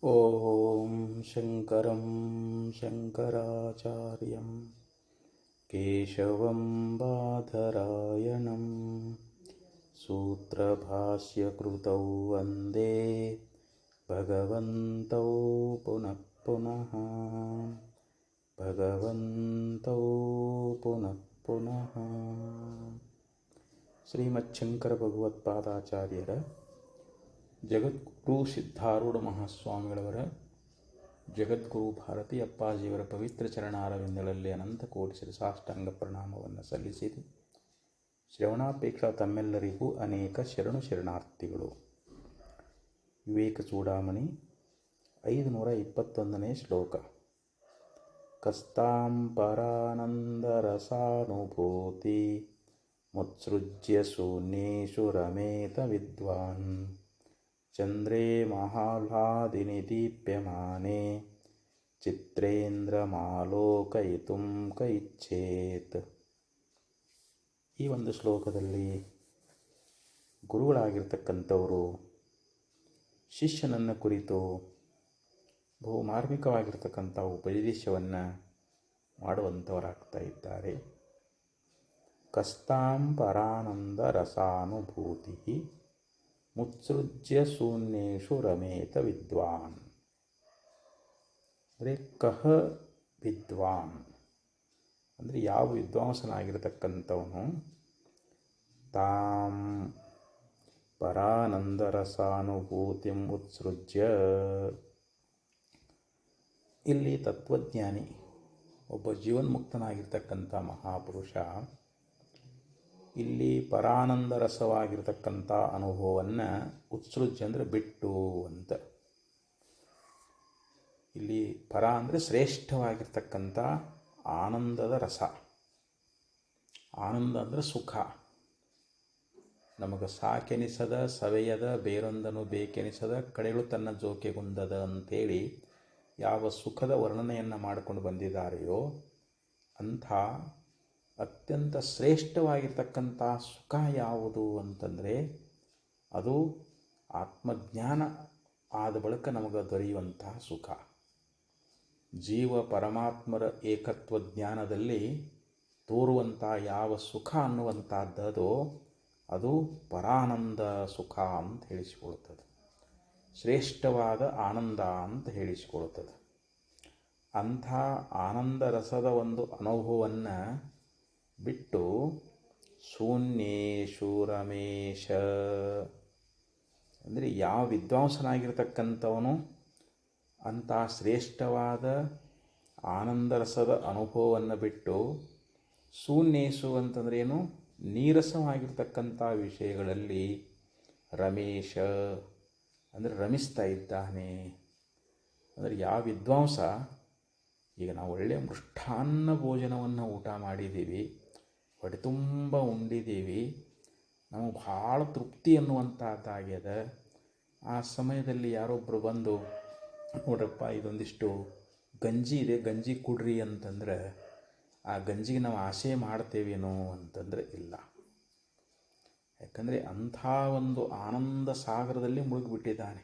ಓಂ ಶಂಕರಂ ಶಂಕರಾಚಾರ್ಯಂ ಕೇಶವಂ ಬಾದರಾಯಣಂ ಸೂತ್ರಭಾಷ್ಯಕೃತೌ ವಂದೇ ಭಗವಂತೌ ಪುನಃ ಪುನಃ ಭಗವಂತೌ ಪುನಃ ಪುನಃ. ಶ್ರೀಮಚ್ಛಂಕರ ಭಗವತ್ಪಾದಾಚಾರ್ಯರ ಜಗದ್ಗುರು ಸಿದ್ಧಾರೂಢ ಮಹಾಸ್ವಾಮಿಗಳವರ ಜಗದ್ಗುರು ಭಾರತೀ ಅಪ್ಪಾಜಿಯವರ ಪವಿತ್ರ ಚರಣಾರವಿಂದಗಳಲ್ಲಿ ಅನಂತ ಕೋಟಿ ಸಾಷ್ಟಾಂಗ ಪ್ರಣಾಮವನ್ನು ಸಲ್ಲಿಸಿದೆ. ಶ್ರವಣಾಪೇಕ್ಷ ತಮ್ಮೆಲ್ಲರಿಗೂ ಅನೇಕ ಶರಣಾರ್ಥಿಗಳು. ವಿವೇಕ ಚೂಡಾಮಣಿ 521ನೇ ಶ್ಲೋಕ. ಕಸ್ತಾಂ ಪರಾನಂದರಸಾನುಭೂತಿ ಮುತ್ಸೃಜ್ಯ ಶೂನ್ಯೇಷು ರಮೇತ ವಿದ್ವಾನ್ ಚಂದ್ರೇ ಮಹಾಹ್ಲಾದಿನಿ ದೀಪ್ಯಮಾನೆ ಚಿತ್ರೇಂದ್ರಮಾಲೋಕಯಿತುಂ ಕೈಚ್ಛೇತ್. ಈ ಒಂದು ಶ್ಲೋಕದಲ್ಲಿ ಗುರುಗಳಾಗಿರ್ತಕ್ಕಂಥವರು ಶಿಷ್ಯನನ್ನು ಕುರಿತು ಬಹು ಮಾರ್ಮಿಕವಾಗಿರ್ತಕ್ಕಂಥ ಉಪದೇಶವನ್ನು ಮಾಡುವಂಥವರಾಗ್ತಾ ಇದ್ದಾರೆ. ಕಸ್ತಾಂ ಪರಾನಂದ ರಸಾನುಭೂತಿ ಮುತ್ಸೃಜ್ಯ ಶೂನ್ಯೇಷು ರಮೇತ ವಿದ್ವಾನ್. ಅಂದರೆ ಕಹ ವಿದ್ವಾನ್ ಅಂದರೆ ಯಾವ ವಿದ್ವಾಂಸನಾಗಿರ್ತಕ್ಕಂಥವನು ತಾಂ ಪರಾನಂದ ರಸಾನುಭೂತಿ ಉತ್ಸೃಜ್ಯ. ಇಲ್ಲಿ ತತ್ವಜ್ಞಾನಿ ಒಬ್ಬ ಜೀವನ್ಮುಕ್ತನಾಗಿರ್ತಕ್ಕಂಥ ಮಹಾಪುರುಷ ಇಲ್ಲಿ ಪರಾನಂದ ರಸವಾಗಿರ್ತಕ್ಕಂಥ ಅನುಭವವನ್ನು ಉತ್ಸೃಜ್ಯ ಅಂದರೆ ಬಿಟ್ಟು ಅಂತ. ಇಲ್ಲಿ ಪರ ಅಂದರೆ ಶ್ರೇಷ್ಠವಾಗಿರ್ತಕ್ಕಂಥ ಆನಂದದ ರಸ. ಆನಂದ ಅಂದರೆ ಸುಖ. ನಮಗೆ ಸಾಕೆನಿಸದ ಸವೆಯದ ಬೇರೊಂದನು ಬೇಕೆನಿಸದ ಕಡೆಗಳು ತನ್ನ ಜೋಕೆಗುಂದದ ಅಂಥೇಳಿ ಯಾವ ಸುಖದ ವರ್ಣನೆಯನ್ನು ಮಾಡಿಕೊಂಡು ಬಂದಿದ್ದಾರೆಯೋ ಅಂಥ ಅತ್ಯಂತ ಶ್ರೇಷ್ಠವಾಗಿರ್ತಕ್ಕಂಥ ಸುಖ ಯಾವುದು ಅಂತಂದರೆ ಅದು ಆತ್ಮಜ್ಞಾನ ಆದ ಬಳಿಕ ನಮಗೆ ದೊರೆಯುವಂತಹ ಸುಖ. ಜೀವ ಪರಮಾತ್ಮರ ಏಕತ್ವ ಜ್ಞಾನದಲ್ಲಿ ತೋರುವಂಥ ಯಾವ ಸುಖ ಅನ್ನುವಂಥದ್ದೋ ಅದು ಪರಾನಂದ ಸುಖ ಅಂತ ಹೇಳಿಸಿಕೊಳ್ಳುತ್ತದೆ. ಶ್ರೇಷ್ಠವಾದ ಆನಂದ ಅಂತ ಹೇಳಿಸಿಕೊಳ್ಳುತ್ತದೆ. ಅಂಥ ಆನಂದ ರಸದ ಒಂದು ಅನುಭವವನ್ನು ಬಿಟ್ಟು ಶೂನ್ಯೇಷು ರಮೇಶ ಅಂದರೆ ಯಾವ ವಿದ್ವಾಂಸನಾಗಿರ್ತಕ್ಕಂಥವನು ಅಂಥ ಶ್ರೇಷ್ಠವಾದ ಆನಂದರಸದ ಅನುಭವವನ್ನು ಬಿಟ್ಟು ಶೂನ್ಯೇಷು ಅಂತಂದ್ರೆ ಏನು, ನೀರಸವಾಗಿರ್ತಕ್ಕಂಥ ವಿಷಯಗಳಲ್ಲಿ ರಮೇಶ ಅಂದರೆ ರಮಿಸ್ತಾ ಇದ್ದಾನೆ. ಅಂದರೆ ಯಾವ ವಿದ್ವಾಂಸ, ಈಗ ನಾವು ಒಳ್ಳೆಯ ಮೃಷ್ಟಾನ್ನ ಭೋಜನವನ್ನು ಊಟ ಮಾಡಿದ್ದೀವಿ, ಹೊಟ್ಟೆ ತುಂಬ ಉಂಡಿದ್ದೀವಿ, ನಮಗೆ ಭಾಳ ತೃಪ್ತಿ ಅನ್ನುವಂಥದ್ದಾಗ್ಯದ. ಆ ಸಮಯದಲ್ಲಿ ಯಾರೊಬ್ಬರು ಬಂದು ನೋಡ್ರಪ್ಪ ಇದೊಂದಿಷ್ಟು ಗಂಜಿ ಇದೆ, ಗಂಜಿ ಕುಡ್ರಿ ಅಂತಂದ್ರೆ ಆ ಗಂಜಿಗೆ ನಾವು ಆಸೆ ಮಾಡ್ತೇವೇನೋ ಅಂತಂದರೆ ಇಲ್ಲ. ಯಾಕಂದರೆ ಅಂಥ ಒಂದು ಆನಂದ ಸಾಗರದಲ್ಲಿ ಮುಳುಗಿಬಿಟ್ಟಿದ್ದಾನೆ.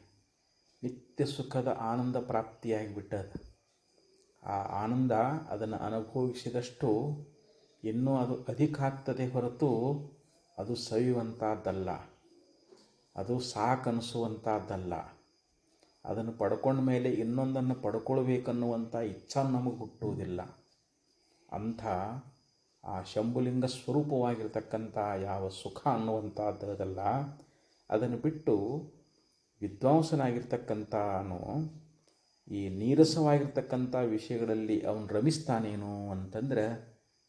ನಿತ್ಯ ಸುಖದ ಆನಂದ ಪ್ರಾಪ್ತಿಯಾಗಿಬಿಟ್ಟದ. ಆ ಆನಂದ ಅದನ್ನು ಅನುಭವಿಸಿದಷ್ಟು ಇನ್ನೂ ಅದು ಅಧಿಕ ಆಗ್ತದೆ ಹೊರತು ಅದು ಸವಿಯುವಂಥದ್ದಲ್ಲ, ಅದು ಸಾಕನಿಸುವಂಥದ್ದಲ್ಲ. ಅದನ್ನು ಪಡ್ಕೊಂಡ ಮೇಲೆ ಇನ್ನೊಂದನ್ನು ಪಡ್ಕೊಳ್ಬೇಕನ್ನುವಂಥ ಇಚ್ಛೆ ನಮಗೆ ಹುಟ್ಟುವುದಿಲ್ಲ. ಅಂಥ ಆ ಶಂಭುಲಿಂಗ ಸ್ವರೂಪವಾಗಿರ್ತಕ್ಕಂಥ ಯಾವ ಸುಖ ಅನ್ನುವಂಥದ್ದಲ್ಲ, ಅದನ್ನು ಬಿಟ್ಟು ವಿದ್ವಾಂಸನಾಗಿರ್ತಕ್ಕಂಥನು ಈ ನೀರಸವಾಗಿರ್ತಕ್ಕಂಥ ವಿಷಯಗಳಲ್ಲಿ ಅವನು ರಮಿಸ್ತಾನೇನು ಅಂತಂದರೆ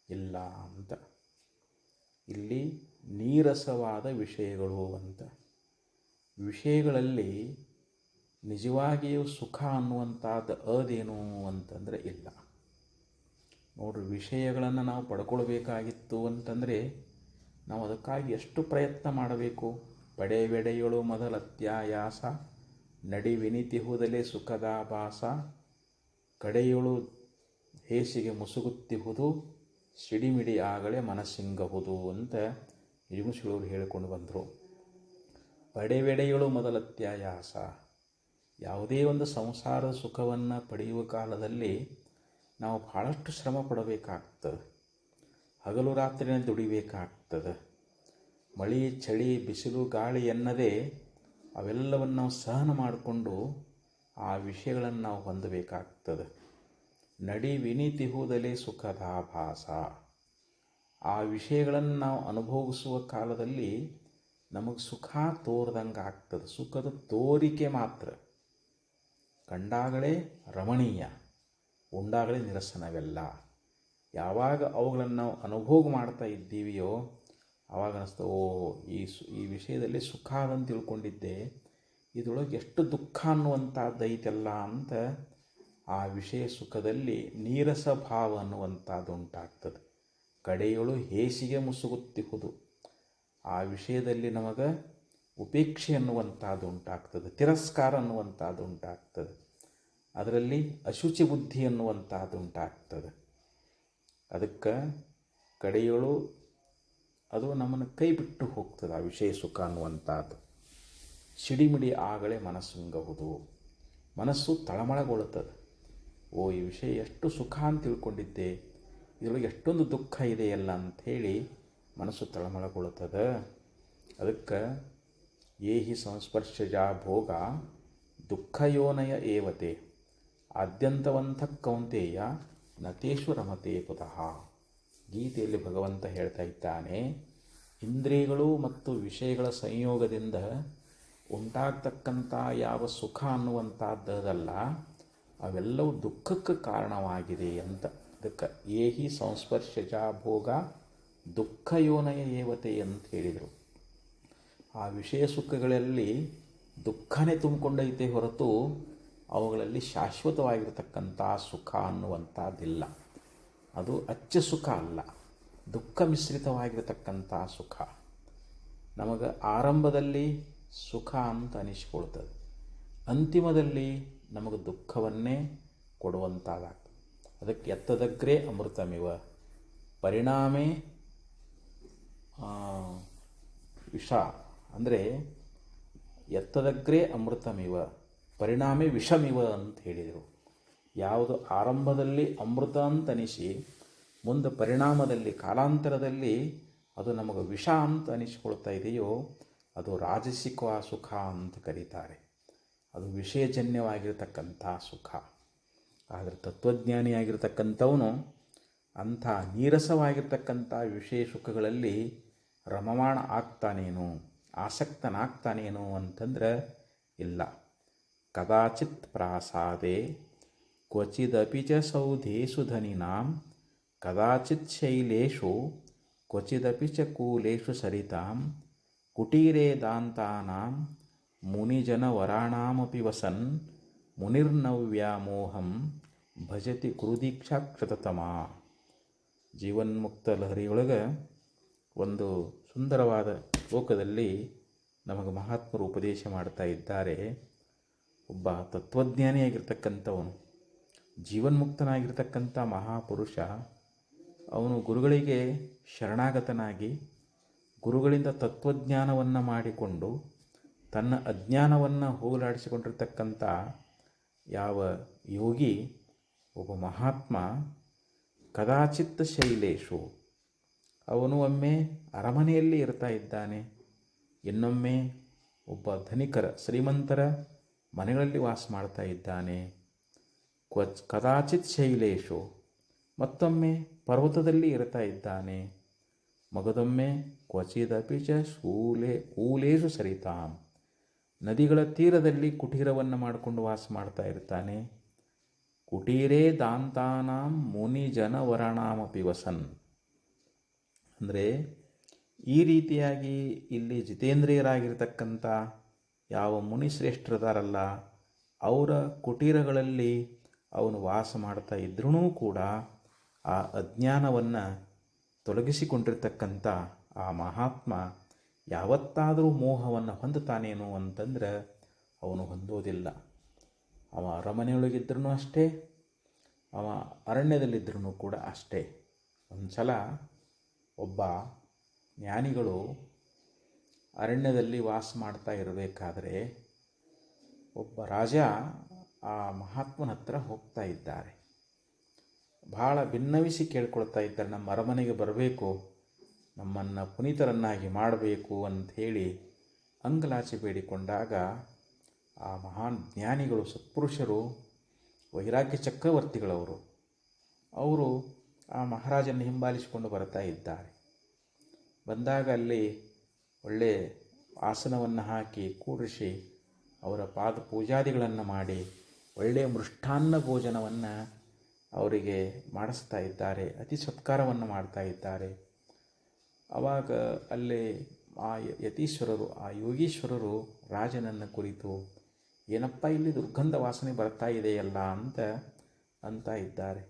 ಇಲ್ಲ ಅಂತ. ಇಲ್ಲಿ ನೀರಸವಾದ ವಿಷಯಗಳು ಅಂತ, ವಿಷಯಗಳಲ್ಲಿ ನಿಜವಾಗಿಯೂ ಸುಖ ಅನ್ನುವಂಥದ್ದು ಅದೇನು ಅಂತಂದರೆ ಇಲ್ಲ. ನೋಡ್ರಿ, ವಿಷಯಗಳನ್ನು ನಾವು ಪಡ್ಕೊಳ್ಬೇಕಾಗಿತ್ತು ಅಂತಂದರೆ ನಾವು ಅದಕ್ಕಾಗಿ ಎಷ್ಟು ಪ್ರಯತ್ನ ಮಾಡಬೇಕು. ಪಡೆವೆಡೆಯಳು ಮೊದಲತ್ಯಾಯಾಸ ನಡಿವಿನಿತಿಹುದಲೇ ಸುಖದಾಭಾಸ ಕಡೆಯೊಳು ಹೇಸಿಗೆ ಮುಸುಗುತ್ತಿಹುದು ಸಿಡಿಮಿಡಿ ಆಗಲೇ ಮನಸ್ಸಿಂಗಹುದು ಅಂತ ನಿಜಗುಣಶೀಲರು ಹೇಳಿಕೊಂಡು ಬಂದರು. ಪಡೆವೆಡೆಯಳು ಮೊದಲತ್ಯಾಯಾಸ, ಯಾವುದೇ ಒಂದು ಸಂಸಾರದ ಸುಖವನ್ನು ಪಡೆಯುವ ಕಾಲದಲ್ಲಿ ನಾವು ಭಾಳಷ್ಟು ಶ್ರಮ ಪಡಬೇಕಾಗ್ತದೆ. ಹಗಲು ರಾತ್ರಿನೇ ದುಡಿಬೇಕಾಗ್ತದೆ. ಮಳೆ ಚಳಿ ಬಿಸಿಲು ಗಾಳಿ ಎನ್ನದೇ ಅವೆಲ್ಲವನ್ನು ನಾವು ಸಹನ ಮಾಡಿಕೊಂಡು ಆ ವಿಷಯಗಳನ್ನು ನಾವು ಹೊಂದಬೇಕಾಗ್ತದೆ. ನಡಿ ವಿನೀತಿಹುದಲೇ ಸುಖದಾಭಾಸ. ಆ ವಿಷಯಗಳನ್ನು ನಾವು ಅನುಭವಿಸುವ ಕಾಲದಲ್ಲಿ ನಮಗೆ ಸುಖ ತೋರ್ದಂಗೆ ಆಗ್ತದೆ. ಸುಖದ ತೋರಿಕೆ ಮಾತ್ರ. ಕಂಡಾಗಲೇ ರಮಣೀಯ, ಉಂಡಾಗಲೇ ನಿರಸನವೆಲ್ಲ. ಯಾವಾಗ ಅವುಗಳನ್ನು ನಾವು ಅನುಭೋಗ ಮಾಡ್ತಾ ಇದ್ದೀವಿಯೋ ಆವಾಗ ಅನಿಸ್ತದೆ, ಓಹೋ, ಈ ವಿಷಯದಲ್ಲಿ ಸುಖ ಅದಂತ ತಿಳ್ಕೊಂಡಿದ್ದೆ, ಇದರೊಳಗೆ ಎಷ್ಟು ದುಃಖ ಅನ್ನುವಂಥದ್ದು ಐತೆಲ್ಲ ಅಂತ ಆ ವಿಷಯ ಸುಖದಲ್ಲಿ ನೀರಸ ಭಾವ ಅನ್ನುವಂಥದ್ದು ಉಂಟಾಗ್ತದೆ. ಕಡೆಯೊಳು ಹೇಸಿಗೆ ಮುಸುಗುತ್ತಿಹುದು. ಆ ವಿಷಯದಲ್ಲಿ ನಮಗೆ ಉಪೇಕ್ಷೆ ಅನ್ನುವಂಥದ್ದು ಉಂಟಾಗ್ತದೆ, ತಿರಸ್ಕಾರ ಅನ್ನುವಂಥದ್ದು ಉಂಟಾಗ್ತದೆ, ಅದರಲ್ಲಿ ಅಶುಚಿ ಬುದ್ಧಿ ಅನ್ನುವಂಥದ್ದು ಉಂಟಾಗ್ತದೆ. ಅದಕ್ಕೆ ಕಡೆಯೊಳು ಅದು ನಮ್ಮನ್ನು ಕೈ ಬಿಟ್ಟು ಹೋಗ್ತದೆ. ಆ ವಿಷಯ ಸುಖ ಅನ್ನುವಂಥದ್ದು ಸಿಡಿಮಿಡಿ ಆಗಲೇ ಮನಸ್ಸುಂಗಹುದು. ಮನಸ್ಸು ತಳಮಳಗೊಳ್ಳುತ್ತದೆ. ಓ, ಈ ವಿಷಯ ಎಷ್ಟು ಸುಖ ಅಂತ ತಿಳ್ಕೊಂಡಿದ್ದೆ, ಇದರೊಳಗೆ ಎಷ್ಟೊಂದು ದುಃಖ ಇದೆಯಲ್ಲ ಅಂಥೇಳಿ ಮನಸ್ಸು ತಳಮಳಗೊಳ್ಳುತ್ತದೆ. ಅದಕ್ಕೆ ಏಹಿ ಸಂಸ್ಪರ್ಶಜ ಭೋಗ ದುಃಖಯೋನಯ ಏವತೆ ಆದ್ಯಂತವಂಥ ಕೌಂತೆಯ ನತೇಶು ರಮತೆ ಪುತಃ. ಗೀತೆಯಲ್ಲಿ ಭಗವಂತ ಹೇಳ್ತಾ ಇದ್ದಾನೆ, ಇಂದ್ರಿಯಗಳು ಮತ್ತು ವಿಷಯಗಳ ಸಂಯೋಗದಿಂದ ಉಂಟಾಗ್ತಕ್ಕಂಥ ಯಾವ ಸುಖ ಅನ್ನುವಂಥದ್ದಲ್ಲ, ಅವೆಲ್ಲವೂ ದುಃಖಕ್ಕೆ ಕಾರಣವಾಗಿದೆ ಅಂತ. ಅದಕ್ಕೆ ಏಹಿ ಸಂಸ್ಪರ್ಶಜ ಭೋಗ ದುಃಖಯೋನಯ ಏವತೆ ಅಂತ ಹೇಳಿದರು. ಆ ವಿಷಯ ಸುಖಗಳಲ್ಲಿ ದುಃಖನೇ ತುಂಬಿಕೊಂಡೈತೆ ಹೊರತು ಅವುಗಳಲ್ಲಿ ಶಾಶ್ವತವಾಗಿರತಕ್ಕಂಥ ಸುಖ ಅನ್ನುವಂಥದ್ದಿಲ್ಲ. ಅದು ಅಚ್ಚ ಸುಖ ಅಲ್ಲ, ದುಃಖ ಮಿಶ್ರಿತವಾಗಿರತಕ್ಕಂಥ ಸುಖ. ನಮಗೆ ಆರಂಭದಲ್ಲಿ ಸುಖ ಅಂತ ಅನಿಸ್ಕೊಳ್ತದೆ, ಅಂತಿಮದಲ್ಲಿ ನಮಗೆ ದುಃಖವನ್ನೇ ಕೊಡುವಂಥದ್ದಾಗ್ತದೆ. ಅದಕ್ಕೆ ಎತ್ತದಗ್ರೇ ಅಮೃತಮಿವ ಪರಿಣಾಮೇ ವಿಷ. ಅಂದರೆ ಎತ್ತದಗ್ರೇ ಅಮೃತಮಿವ ಪರಿಣಾಮೇ ವಿಷಮಿವ ಅಂತ ಹೇಳಿದರು. ಯಾವುದು ಆರಂಭದಲ್ಲಿ ಅಮೃತ ಅಂತ ಅನಿಸಿ ಮುಂದೆ ಪರಿಣಾಮದಲ್ಲಿ ಕಾಲಾಂತರದಲ್ಲಿ ಅದು ನಮಗೆ ವಿಷ ಅಂತ ಅನಿಸ್ಕೊಳ್ತಾ ಇದೆಯೋ ಅದು ರಾಜಸಿಕ ಸುಖ ಅಂತ ಕರೀತಾರೆ. ಅದು ವಿಷಯಜನ್ಯವಾಗಿರತಕ್ಕಂಥ ಸುಖ. ಆದರೆ ತತ್ವಜ್ಞಾನಿಯಾಗಿರ್ತಕ್ಕಂಥವನು ಅಂಥ ನೀರಸವಾಗಿರ್ತಕ್ಕಂಥ ವಿಷಯ ಸುಖಗಳಲ್ಲಿ ರಮಮಾಣ ಆಗ್ತಾನೇನು, ಆಸಕ್ತನಾಗ್ತಾನೇನು ಅಂತಂದ್ರೆ ಇಲ್ಲ. ಕದಾಚಿತ್ ಪ್ರಾಸಾದೆ ಕ್ವಚಿದಪಿ ಚ ಸೌಧೇಷು ಧನಿನಾಂ ಕದಾಚಿತ್ ಶೈಲೇಷು ಕ್ವಚಿದಪಿ ಚ ಕೂಲೇಷು ಸರಿತಾಂ ಕುಟೀರೇ ದಾಂತಾನಾಂ ಮುನಿಜನವರಾಣಾಮಪಿ ವಸನ್ ಮುನಿರ್ನವ್ಯಾಮೋಹಂ ಭಜತಿ ಕುರುದೀಕ್ಷಾಕ್ಷತತಮ. ಜೀವನ್ಮುಕ್ತ ಲಹರಿಯೊಳಗೆ ಒಂದು ಸುಂದರವಾದ ಶ್ಲೋಕದಲ್ಲಿ ನಮಗೆ ಮಹಾತ್ಮರು ಉಪದೇಶ ಮಾಡ್ತಾ ಇದ್ದಾರೆ. ಒಬ್ಬ ತತ್ವಜ್ಞಾನಿಯಾಗಿರ್ತಕ್ಕಂಥವನು, ಜೀವನ್ಮುಕ್ತನಾಗಿರ್ತಕ್ಕಂಥ ಮಹಾಪುರುಷ, ಅವನು ಗುರುಗಳಿಗೆ ಶರಣಾಗತನಾಗಿ ಗುರುಗಳಿಂದ ತತ್ವಜ್ಞಾನವನ್ನು ಮಾಡಿಕೊಂಡು ತನ್ನ ಅಜ್ಞಾನವನ್ನು ಹೋಗಲಾಡಿಸಿಕೊಂಡಿರ್ತಕ್ಕಂಥ ಯಾವ ಯೋಗಿ, ಒಬ್ಬ ಮಹಾತ್ಮ, ಕದಾಚಿತ್ ಶೈಲೇಶು, ಅವನು ಒಮ್ಮೆ ಅರಮನೆಯಲ್ಲಿ ಇರ್ತಾ ಇದ್ದಾನೆ, ಇನ್ನೊಮ್ಮೆ ಒಬ್ಬ ಧನಿಕರ ಶ್ರೀಮಂತರ ಮನೆಗಳಲ್ಲಿ ವಾಸ ಮಾಡ್ತಾ ಇದ್ದಾನೆ. ಕದಾಚಿತ್ ಶೈಲೇಶು, ಮತ್ತೊಮ್ಮೆ ಪರ್ವತದಲ್ಲಿ ಇರ್ತಾ ಇದ್ದಾನೆ. ಮಗದೊಮ್ಮೆ ಕ್ವಚಿದಪಿ ಚ ಕೂಲೇಶು ಸರಿತಾಂ, ನದಿಗಳ ತೀರದಲ್ಲಿ ಕುಟೀರವನ್ನು ಮಾಡಿಕೊಂಡು ವಾಸ ಮಾಡ್ತಾ ಇರ್ತಾನೆ. ಕುಟೀರೇ ದಾಂತಾನಾಂ ಮುನಿಜನವರಾಣಾಮಪಿ ವಸನ್. ಅಂದರೆ ಈ ರೀತಿಯಾಗಿ ಇಲ್ಲಿ ಜಿತೇಂದ್ರಿಯರಾಗಿರ್ತಕ್ಕಂಥ ಯಾವ ಮುನಿಶ್ರೇಷ್ಠರದಾರಲ್ಲ ಅವರ ಕುಟೀರಗಳಲ್ಲಿ ಅವನು ವಾಸ ಮಾಡ್ತಾ ಇದ್ರೂ ಕೂಡ ಆ ಅಜ್ಞಾನವನ್ನು ತೊಲಗಿಸಿಕೊಂಡಿರ್ತಕ್ಕಂಥ ಆ ಮಹಾತ್ಮ ಯಾವತ್ತಾದರೂ ಮೋಹವನ್ನು ಹೊಂದುತ್ತಾನೇನು ಅಂತಂದ್ರೆ ಅವನು ಹೊಂದೋದಿಲ್ಲ. ಅವ ಅರಮನೆಯೊಳಗಿದ್ರೂ ಅಷ್ಟೇ, ಅವ ಅರಣ್ಯದಲ್ಲಿದ್ದರೂ ಕೂಡ ಅಷ್ಟೇ. ಒಂದು ಸಲ ಒಬ್ಬ ಜ್ಞಾನಿಗಳು ಅರಣ್ಯದಲ್ಲಿ ವಾಸ ಮಾಡ್ತಾ ಇರಬೇಕಾದ್ರೆ ಒಬ್ಬ ರಾಜ ಆ ಮಹಾತ್ಮನ ಹತ್ರ ಹೋಗ್ತಾ ಇದ್ದಾರೆ. ಭಾಳ ಭಿನ್ನವಿಸಿ ಕೇಳ್ಕೊಳ್ತಾ ಇದ್ದಾರೆ, ನಮ್ಮ ಅರಮನೆಗೆ ಬರಬೇಕು, ನಮ್ಮನ್ನು ಪುನೀತರನ್ನಾಗಿ ಮಾಡಬೇಕು ಅಂಥೇಳಿ ಅಂಗಲಾಚಿ ಬೇಡಿಕೊಂಡಾಗ ಆ ಮಹಾನ್ ಜ್ಞಾನಿಗಳು, ಸತ್ಪುರುಷರು, ವೈರಾಗ್ಯ ಚಕ್ರವರ್ತಿಗಳವರು, ಅವರು ಆ ಮಹಾರಾಜನ ಹಿಂಬಾಲಿಸಿಕೊಂಡು ಬರ್ತಾ ಇದ್ದಾರೆ. ಬಂದಾಗ ಅಲ್ಲಿ ಒಳ್ಳೆ ಆಸನವನ್ನು ಹಾಕಿ ಕೂರಿಸಿ ಅವರ ಪಾದ ಪೂಜಾದಿಗಳನ್ನು ಮಾಡಿ ಒಳ್ಳೆಯ ಮೃಷ್ಟಾನ್ನ ಭೋಜನವನ್ನು ಅವರಿಗೆ ಮಾಡಿಸ್ತಾ ಇದ್ದಾರೆ, ಅತಿ ಸತ್ಕಾರವನ್ನು ಮಾಡ್ತಾ ಇದ್ದಾರೆ. ಆವಾಗ ಅಲ್ಲಿ ಆ ಯತೀಶ್ವರರು, ಆ ಯೋಗೀಶ್ವರರು ರಾಜನನ್ನು ಕುರಿತು, ಏನಪ್ಪ ಇಲ್ಲಿ ದುರ್ಗಂಧ ವಾಸನೆ ಬರ್ತಾ ಇದೆಯಲ್ಲ ಅಂತ ಇದ್ದಾರೆ.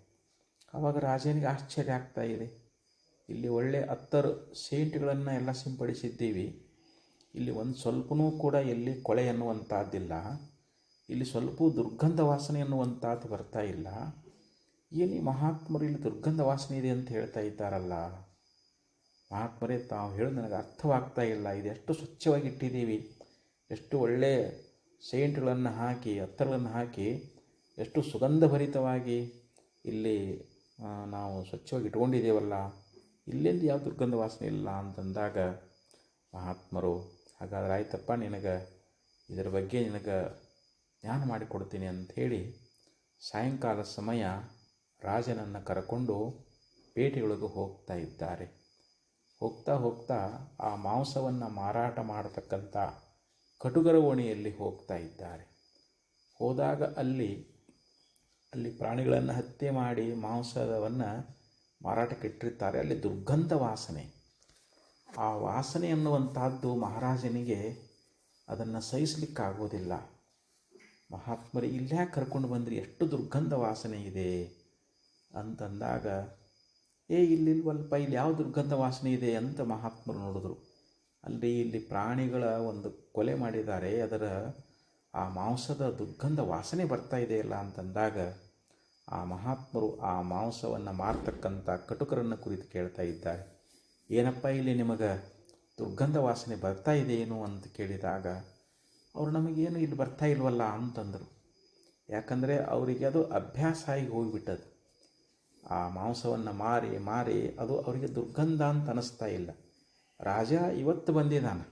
ಆವಾಗ ರಾಜನಿಗೆ ಆಶ್ಚರ್ಯ ಆಗ್ತಾ ಇದೆ, ಇಲ್ಲಿ ಒಳ್ಳೆ ಅತ್ತರು ಸೇಂಟ್ಗಳನ್ನು ಎಲ್ಲ ಸಿಂಪಡಿಸಿದ್ದೀವಿ, ಇಲ್ಲಿ ಒಂದು ಸ್ವಲ್ಪನೂ ಕೂಡ ಎಲ್ಲಿ ಕೊಳೆ ಎನ್ನುವಂಥದ್ದಿಲ್ಲ, ಇಲ್ಲಿ ಸ್ವಲ್ಪ ದುರ್ಗಂಧ ವಾಸನೆ ಎನ್ನುವಂಥದ್ದು ಬರ್ತಾ ಇಲ್ಲ. ಏನು ಈ ಮಹಾತ್ಮರು ಇಲ್ಲಿ ದುರ್ಗಂಧ ವಾಸನೆ ಇದೆ ಅಂತ ಹೇಳ್ತಾ ಇದ್ದಾರಲ್ಲ, ಮಹಾತ್ಮರೇ ತಾವು ಹೇಳೋದು ನನಗೆ ಅರ್ಥವಾಗ್ತಾ ಇಲ್ಲ, ಇದು ಎಷ್ಟು ಸ್ವಚ್ಛವಾಗಿ ಇಟ್ಟಿದ್ದೀವಿ, ಎಷ್ಟು ಒಳ್ಳೆಯ ಸೇಂಟ್ಗಳನ್ನು ಹಾಕಿ ಅತ್ತರಗಳನ್ನು ಹಾಕಿ ಎಷ್ಟು ಸುಗಂಧಭರಿತವಾಗಿ ಇಲ್ಲಿ ನಾವು ಸ್ವಚ್ಛವಾಗಿ ಇಟ್ಕೊಂಡಿದ್ದೇವಲ್ಲ, ಇಲ್ಲೆಂದು ಯಾವ ದುರ್ಗಂಧ ವಾಸನೆ ಇಲ್ಲ ಅಂತಂದಾಗ ಮಹಾತ್ಮರು, ಹಾಗಾದ್ರೆ ಆಯ್ತಪ್ಪ, ನಿನಗೆ ಇದರ ಬಗ್ಗೆ ನಿನಗೆ ಜ್ಞಾನ ಮಾಡಿಕೊಡ್ತೀನಿ ಅಂಥೇಳಿ ಸಾಯಂಕಾಲ ಸಮಯ ರಾಜನನ್ನು ಕರಕೊಂಡು ಪೇಟೆಯೊಳಗೆ ಹೋಗ್ತಾ ಇದ್ದಾರೆ. ಹೋಗ್ತಾ ಆ ಮಾಂಸವನ್ನು ಮಾರಾಟ ಮಾಡತಕ್ಕಂಥ ಕಟುಗರ ಓಣಿಯಲ್ಲಿ ಹೋಗ್ತಾ ಇದ್ದಾರೆ. ಹೋದಾಗ ಅಲ್ಲಿ ಪ್ರಾಣಿಗಳನ್ನು ಹತ್ಯೆ ಮಾಡಿ ಮಾಂಸವನ್ನು ಮಾರಾಟಕ್ಕೆ ಇಟ್ಟಿರ್ತಾರೆ. ಅಲ್ಲಿ ದುರ್ಗಂಧ ವಾಸನೆ, ಆ ವಾಸನೆ ಅನ್ನುವಂಥದ್ದು ಮಹಾರಾಜನಿಗೆ ಅದನ್ನು ಸಹಿಸಲಿಕ್ಕಾಗೋದಿಲ್ಲ. ಮಹಾತ್ಮರು ಇಲ್ಲ್ಯಾಕೆ ಕರ್ಕೊಂಡು ಬಂದ್ರಿ, ಎಷ್ಟು ದುರ್ಗಂಧ ವಾಸನೆ ಇದೆ ಅಂತಂದಾಗ, ಇಲ್ಲಿಲ್ವಲ್ಪ, ಇಲ್ಲಿ ಯಾವ ದುರ್ಗಂಧ ವಾಸನೆ ಇದೆ ಅಂತ ಮಹಾತ್ಮರು ನೋಡಿದ್ರು. ಇಲ್ಲಿ ಪ್ರಾಣಿಗಳ ಒಂದು ಕೊಲೆ ಮಾಡಿದ್ದಾರೆ, ಅದರ ಆ ಮಾಂಸದ ದುರ್ಗಂಧ ವಾಸನೆ ಬರ್ತಾ ಇದೆಯಲ್ಲ ಅಂತಂದಾಗ ಆ ಮಹಾತ್ಮರು ಆ ಮಾಂಸವನ್ನು ಮಾರ್ತಕ್ಕಂಥ ಕಟುಕರನ್ನು ಕುರಿತು ಕೇಳ್ತಾ ಇದ್ದಾರೆ, ಏನಪ್ಪ ಇಲ್ಲಿ ನಿಮಗೆ ದುರ್ಗಂಧ ವಾಸನೆ ಬರ್ತಾ ಇದೆಯೇನು ಅಂತ ಕೇಳಿದಾಗ ಅವರು ನಮಗೇನು ಇಲ್ಲಿ ಬರ್ತಾ ಇಲ್ವಲ್ಲ ಅಂತಂದರು. ಯಾಕಂದರೆ ಅವರಿಗೆ ಅದು ಅಭ್ಯಾಸ ಆಗಿ ಹೋಗಿಬಿಟ್ಟದು. ಆ ಮಾಂಸವನ್ನು ಮಾರಿ ಅದು ಅವರಿಗೆ ದುರ್ಗಂಧ ಅಂತ ಅನ್ನಿಸ್ತಾ ಇಲ್ಲ. ರಾಜ ಇವತ್ತು ಬಂದಿದ್ದಾನೆ,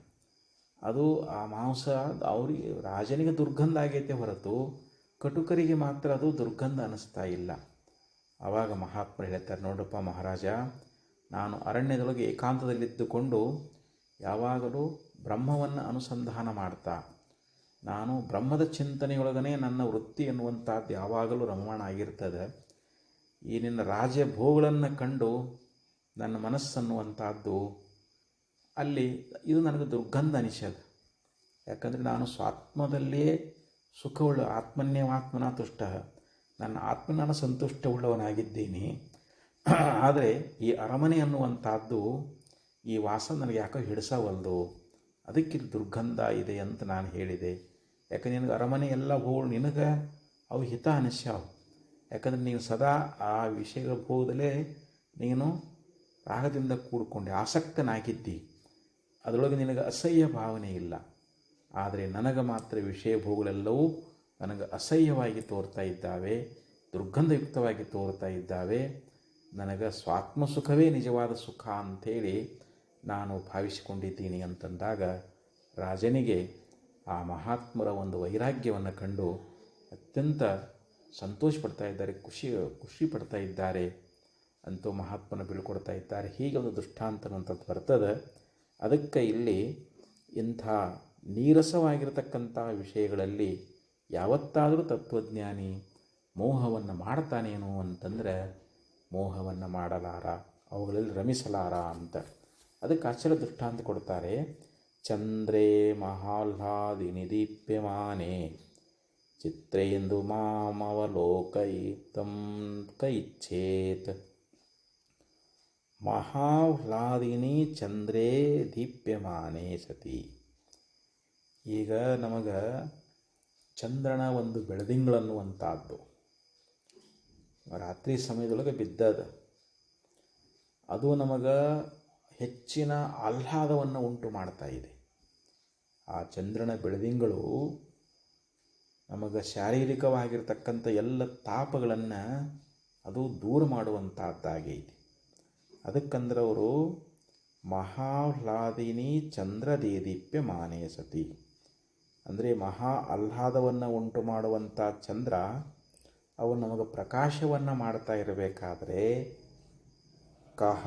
ಅದು ಆ ಮಾಂಸ ಅವರಿಗೆ ರಾಜನಿಗೆ ದುರ್ಗಂಧ ಆಗೈತೆ ಹೊರತು ಕಟುಕರಿಗೆ ಮಾತ್ರ ಅದು ದುರ್ಗಂಧ ಅನ್ನಿಸ್ತಾ ಇಲ್ಲ. ಆವಾಗ ಮಹಾತ್ಮರು ಹೇಳ್ತಾರೆ, ನೋಡಪ್ಪ ಮಹಾರಾಜ, ನಾನು ಅರಣ್ಯದೊಳಗೆ ಏಕಾಂತದಲ್ಲಿದ್ದುಕೊಂಡು ಯಾವಾಗಲೂ ಬ್ರಹ್ಮವನ್ನು ಅನುಸಂಧಾನ ಮಾಡ್ತಾ, ನಾನು ಬ್ರಹ್ಮದ ಚಿಂತನೆಯೊಳಗನೆ ನನ್ನ ವೃತ್ತಿ ಎನ್ನುವಂಥದ್ದು ಯಾವಾಗಲೂ ರಮಮಾಣ ಆಗಿರ್ತದೆ. ಈ ನಿನ್ನ ರಾಜಭೋಗಗಳನ್ನು ಕಂಡು ನನ್ನ ಮನಸ್ಸನ್ನುವಂಥದ್ದು ಅಲ್ಲಿ ಇದು ನನಗೆ ದುರ್ಗಂಧ ಅನಿಸದು. ಯಾಕಂದರೆ ನಾನು ಸ್ವಾತ್ಮದಲ್ಲೇ ಸುಖವುಳ್ಳ ಆತ್ಮನ್ಯವಾತ್ಮನ ತುಷ್ಟ, ನನ್ನ ಆತ್ಮನ ಸಂತುಷ್ಟವುಳ್ಳವನಾಗಿದ್ದೀನಿ. ಆದರೆ ಈ ಅರಮನೆ ಅನ್ನುವಂಥದ್ದು ಈ ವಾಸನೆ ನನಗೆ ಯಾಕೋ ಹಿಡಿಸವಲ್ದು, ಅದಕ್ಕೆ ದುರ್ಗಂಧ ಇದೆ ಅಂತ ನಾನು ಹೇಳಿದೆ. ಯಾಕಂದ್ರೆ ನಿನಗೆ ಅರಮನೆ ಎಲ್ಲ ಹೋಳು ನಿನಗೆ ಅವು ಹಿತ ಅನಿಸ್ಯಾವು. ಯಾಕಂದರೆ ನೀನು ಸದಾ ಆ ವಿಷಯಗಳ ಭೋಗದಲ್ಲೇ ನೀನು ರಾಗದಿಂದ ಕೂಡಿಕೊಂಡೆ ಆಸಕ್ತನಾಗಿದ್ದಿ, ಅದರೊಳಗೆ ನಿನಗೆ ಅಸಹ್ಯ ಭಾವನೆ ಇಲ್ಲ. ಆದರೆ ನನಗೆ ಮಾತ್ರ ವಿಷಯ ಭೋಗಗಳೆಲ್ಲವೂ ನನಗೆ ಅಸಹ್ಯವಾಗಿ ತೋರ್ತಾ ಇದ್ದಾವೆ, ದುರ್ಗಂಧಯುಕ್ತವಾಗಿ ತೋರ್ತಾ ಇದ್ದಾವೆ. ನನಗೆ ಸ್ವಾತ್ಮ ಸುಖವೇ ನಿಜವಾದ ಸುಖ ಅಂಥೇಳಿ ನಾನು ಭಾವಿಸಿಕೊಂಡಿದ್ದೀನಿ ಅಂತಂದಾಗ ರಾಜನಿಗೆ ಆ ಮಹಾತ್ಮರ ಒಂದು ವೈರಾಗ್ಯವನ್ನು ಕಂಡು ಅತ್ಯಂತ ಸಂತೋಷ ಪಡ್ತಾ ಇದ್ದಾರೆ, ಖುಷಿ ಪಡ್ತಾ ಇದ್ದಾರೆ ಅಂತೂ ಮಹಾತ್ಮನ ಬೀಳ್ಕೊಡ್ತಾ ಇದ್ದಾರೆ. ಹೀಗೆ ಒಂದು ದೃಷ್ಟಾಂತ ಅನ್ನುವಂಥದ್ದು ಬರ್ತದೆ. ಅದಕ್ಕೆ ಇಲ್ಲಿ ಇಂಥ ನೀರಸವಾಗಿರತಕ್ಕಂಥ ವಿಷಯಗಳಲ್ಲಿ ಯಾವತ್ತಾದರೂ ತತ್ವಜ್ಞಾನಿ ಮೋಹವನ್ನು ಮಾಡ್ತಾನೇನು ಅಂತಂದರೆ ಮೋಹವನ್ನು ಮಾಡಲಾರ, ಅವುಗಳಲ್ಲಿ ರಮಿಸಲಾರ ಅಂತ. ಅದಕ್ಕೆ ಆಶ್ಚರ್ಯ ದೃಷ್ಟಾಂತ ಕೊಡ್ತಾರೆ. ಚಂದ್ರೇ ಮಹಾಹ್ಲಾದಿನಿ ದೀಪ್ಯಮಾನೆ ಚಿತ್ರೇಂದು ಮಾಮವಲೋಕಯಿತಂ ಕೈಚ್ಛೇತ್. ಮಹಾಹ್ಲಾದಿನಿ ಚಂದ್ರೇ ದೀಪ್ಯಮಾನೆ ಸತಿ. ಈಗ ನಮಗೆ ಚಂದ್ರನ ಒಂದು ಬೆಳದಿಂಗಳನ್ನುವಂಥದ್ದು ರಾತ್ರಿ ಸಮಯದೊಳಗೆ ಬಿದ್ದದ, ಅದು ನಮಗೆ ಹೆಚ್ಚಿನ ಆಹ್ಲಾದವನ್ನು ಉಂಟು ಮಾಡ್ತಾ ಇದೆ. ಆ ಚಂದ್ರನ ಬೆಳದಿಂಗಳು ನಮಗೆ ಶಾರೀರಿಕವಾಗಿರ್ತಕ್ಕಂಥ ಎಲ್ಲ ತಾಪಗಳನ್ನು ಅದು ದೂರ ಮಾಡುವಂಥದ್ದಾಗೈತಿ. ಅದಕ್ಕಂದ್ರೆ ಅವರು ಮಹಾಹ್ಲಾದಿನಿ ಚಂದ್ರದೇದೀಪ್ಯ ಮಾನೇ ಸತಿ ಅಂದರೆ ಮಹಾ ಆಹ್ಲಾದವನ್ನು ಉಂಟು ಮಾಡುವಂಥ ಚಂದ್ರ ಅವು ನಮಗೆ ಪ್ರಕಾಶವನ್ನು ಮಾಡ್ತಾ ಇರಬೇಕಾದ್ರೆ ಕಹ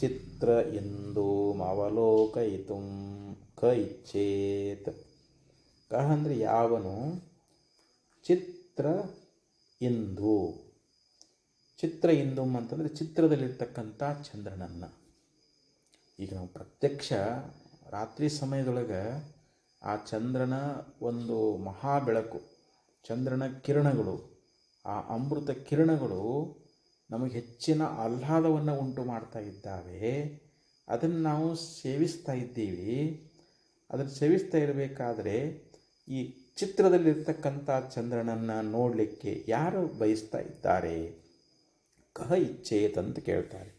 ಚಿತ್ರ ಎಂದು ಅವಲೋಕಯಿತು ಕ ಇಚ್ಛೇತ್. ಕಹ ಅಂದರೆ ಯಾವನು ಚಿತ್ರ ಇಂದು, ಚಿತ್ರ ಇಂದು ಅಂತಂದರೆ ಚಿತ್ರದಲ್ಲಿರ್ತಕ್ಕಂಥ ಚಂದ್ರನನ್ನು. ಈಗ ನಾವು ಪ್ರತ್ಯಕ್ಷ ರಾತ್ರಿ ಸಮಯದೊಳಗೆ ಆ ಚಂದ್ರನ ಒಂದು ಮಹಾ ಬೆಳಕು, ಚಂದ್ರನ ಕಿರಣಗಳು, ಆ ಅಮೃತ ಕಿರಣಗಳು ನಮಗೆ ಹೆಚ್ಚಿನ ಆಹ್ಲಾದವನ್ನು ಉಂಟು ಮಾಡ್ತಾ ಇದ್ದಾವೆ. ಅದನ್ನು ನಾವು ಸೇವಿಸ್ತಾ ಇದ್ದೀವಿ. ಅದನ್ನು ಸೇವಿಸ್ತಾ ಇರಬೇಕಾದ್ರೆ ಈ ಚಿತ್ರದಲ್ಲಿರ್ತಕ್ಕಂಥ ಚಂದ್ರನನ್ನು ನೋಡಲಿಕ್ಕೆ ಯಾರು ಬಯಸ್ತಾ ಇದ್ದಾರೆ? ಕಹ ಇಚ್ಛೇತ್ ಅಂತ ಕೇಳ್ತಾರೆ.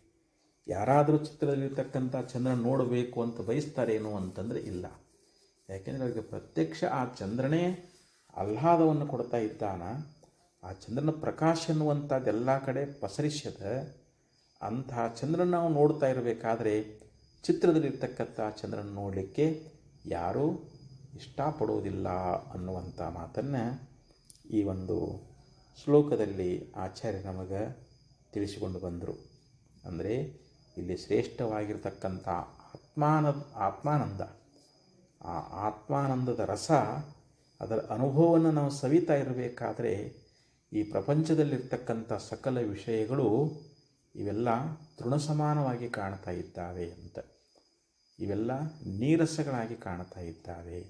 ಯಾರಾದರೂ ಚಿತ್ರದಲ್ಲಿರ್ತಕ್ಕಂಥ ಚಂದ್ರನ ನೋಡಬೇಕು ಅಂತ ಬಯಸ್ತಾರೇನು ಅಂತಂದರೆ ಇಲ್ಲ. ಯಾಕೆಂದರೆ ಅವರಿಗೆ ಪ್ರತ್ಯಕ್ಷ ಆ ಚಂದ್ರನೇ ಆಹ್ಲಾದವನ್ನು ಕೊಡ್ತಾ ಇದ್ದಾನ. ಆ ಚಂದ್ರನ ಪ್ರಕಾಶ ಎನ್ನುವಂಥದ್ದು ಎಲ್ಲ ಕಡೆ ಪಸರಿಸದ ಅಂತಹ ಚಂದ್ರನ ನಾವು ನೋಡ್ತಾ ಇರಬೇಕಾದ್ರೆ ಚಿತ್ರದಲ್ಲಿರ್ತಕ್ಕಂಥ ಚಂದ್ರನ ನೋಡಲಿಕ್ಕೆ ಯಾರೂ ಇಷ್ಟಪಡುವುದಿಲ್ಲ ಅನ್ನುವಂಥ ಮಾತನ್ನು ಈ ಒಂದು ಶ್ಲೋಕದಲ್ಲಿ ಆಚಾರ್ಯ ನಮಗೆ ತಿಳಿಸಿಕೊಂಡು ಬಂದರು. ಅಂದರೆ ಇಲ್ಲಿ ಶ್ರೇಷ್ಠವಾಗಿರ್ತಕ್ಕಂಥ ಆತ್ಮಾನಂದ, ಆ ಆತ್ಮಾನಂದದ ರಸ, ಅದರ ಅನುಭವವನ್ನು ನಾವು ಸವಿತಾ ಇರಬೇಕಾದ್ರೆ ಈ ಪ್ರಪಂಚದಲ್ಲಿರ್ತಕ್ಕಂಥ ಸಕಲ ವಿಷಯಗಳು ಇವೆಲ್ಲ ತೃಣಸಮಾನವಾಗಿ ಕಾಣ್ತಾ ಇದ್ದಾವೆ ಅಂತ. ಇವೆಲ್ಲ ನೀರಸಗಳಾಗಿ ಕಾಣ್ತಾ ಇದ್ದಾವೆ,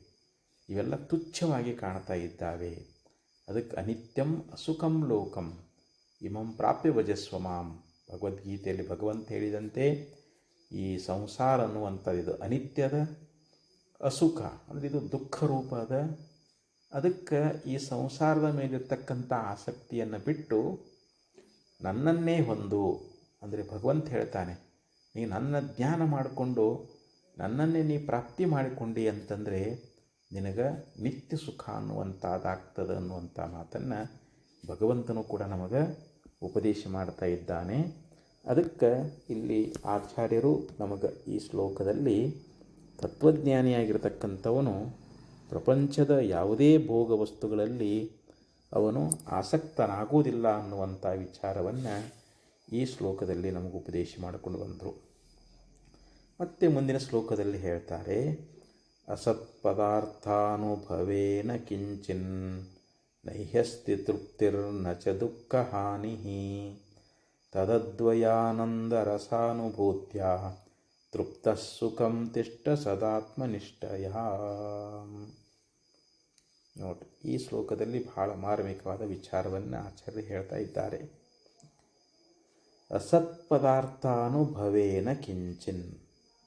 ಇವೆಲ್ಲ ತುಚ್ಛವಾಗಿ ಕಾಣ್ತಾ ಇದ್ದಾವೆ. ಅದಕ್ಕೆ ಅನಿತ್ಯಂ ಅಸುಖಂ ಲೋಕಂ ಇಮಂ ಪ್ರಾಪ್ಯ ಭಜಸ್ವ ಮಾಂ. ಭಗವದ್ಗೀತೆಯಲ್ಲಿ ಭಗವಂತ ಹೇಳಿದಂತೆ ಈ ಸಂಸಾರ ಅನ್ನುವಂಥದ್ದು ಇದು ಅನಿತ್ಯದ, ಅಸುಖ ಅಂದರೆ ಇದು ದುಃಖ ರೂಪ ಅದ. ಅದಕ್ಕೆ ಈ ಸಂಸಾರದ ಮೇಲಿರ್ತಕ್ಕಂಥ ಆಸಕ್ತಿಯನ್ನು ಬಿಟ್ಟು ನನ್ನನ್ನೇ ಹೊಂದು ಅಂದರೆ ಭಗವಂತ ಹೇಳ್ತಾನೆ, ನೀ ನನ್ನ ಜ್ಞಾನ ಮಾಡಿಕೊಂಡು ನನ್ನನ್ನೇ ನೀ ಪ್ರಾಪ್ತಿ ಮಾಡಿಕೊಂಡಿ ಅಂತಂದರೆ ನಿನಗೆ ನಿತ್ಯ ಸುಖ ಅನ್ನುವಂಥದ್ದಾಗ್ತದೆ ಅನ್ನುವಂಥ ಮಾತನ್ನು ಭಗವಂತನು ಕೂಡ ನಮಗೆ ಉಪದೇಶ ಮಾಡ್ತಾ ಇದ್ದಾನೆ. ಅದಕ್ಕೆ ಇಲ್ಲಿ ಆಚಾರ್ಯರು ನಮಗೆ ಈ ಶ್ಲೋಕದಲ್ಲಿ ತತ್ವಜ್ಞಾನಿಯಾಗಿರ್ತಕ್ಕಂಥವನು ಪ್ರಪಂಚದ ಯಾವುದೇ ಭೋಗ ವಸ್ತುಗಳಲ್ಲಿ ಅವನು ಆಸಕ್ತನಾಗುವುದಿಲ್ಲ ಅನ್ನುವಂಥ ವಿಚಾರವನ್ನು ಈ ಶ್ಲೋಕದಲ್ಲಿ ನಮಗೆ ಉಪದೇಶ ಮಾಡಿಕೊಂಡು ಬಂದರು. ಮತ್ತೆ ಮುಂದಿನ ಶ್ಲೋಕದಲ್ಲಿ ಹೇಳ್ತಾರೆ, ಅಸತ್ಪದಾರ್ಥಾನುಭವೇನ ಕಿಂಚಿನ್ ನೈಹ್ಯಸ್ತಿ ತೃಪ್ತಿರ್ನ ಚ ದುಃಖ ಹಾನಿ ತದದ್ವಯಾನಂದರಸಾನುಭೂತ್ಯ ತೃಪ್ತ ಸುಖಂ ತಿಷ್ಟ ಸದಾತ್ಮನಿಷ್ಠಯ. ನೋಡಿ, ಈ ಶ್ಲೋಕದಲ್ಲಿ ಬಹಳ ಮಾರ್ಮಿಕವಾದ ವಿಚಾರವನ್ನು ಆಚಾರ್ಯರು ಹೇಳ್ತಾ ಇದ್ದಾರೆ. ಅಸತ್ಪದಾರ್ಥಾನುಭವೇನ ಕಿಂಚಿನ್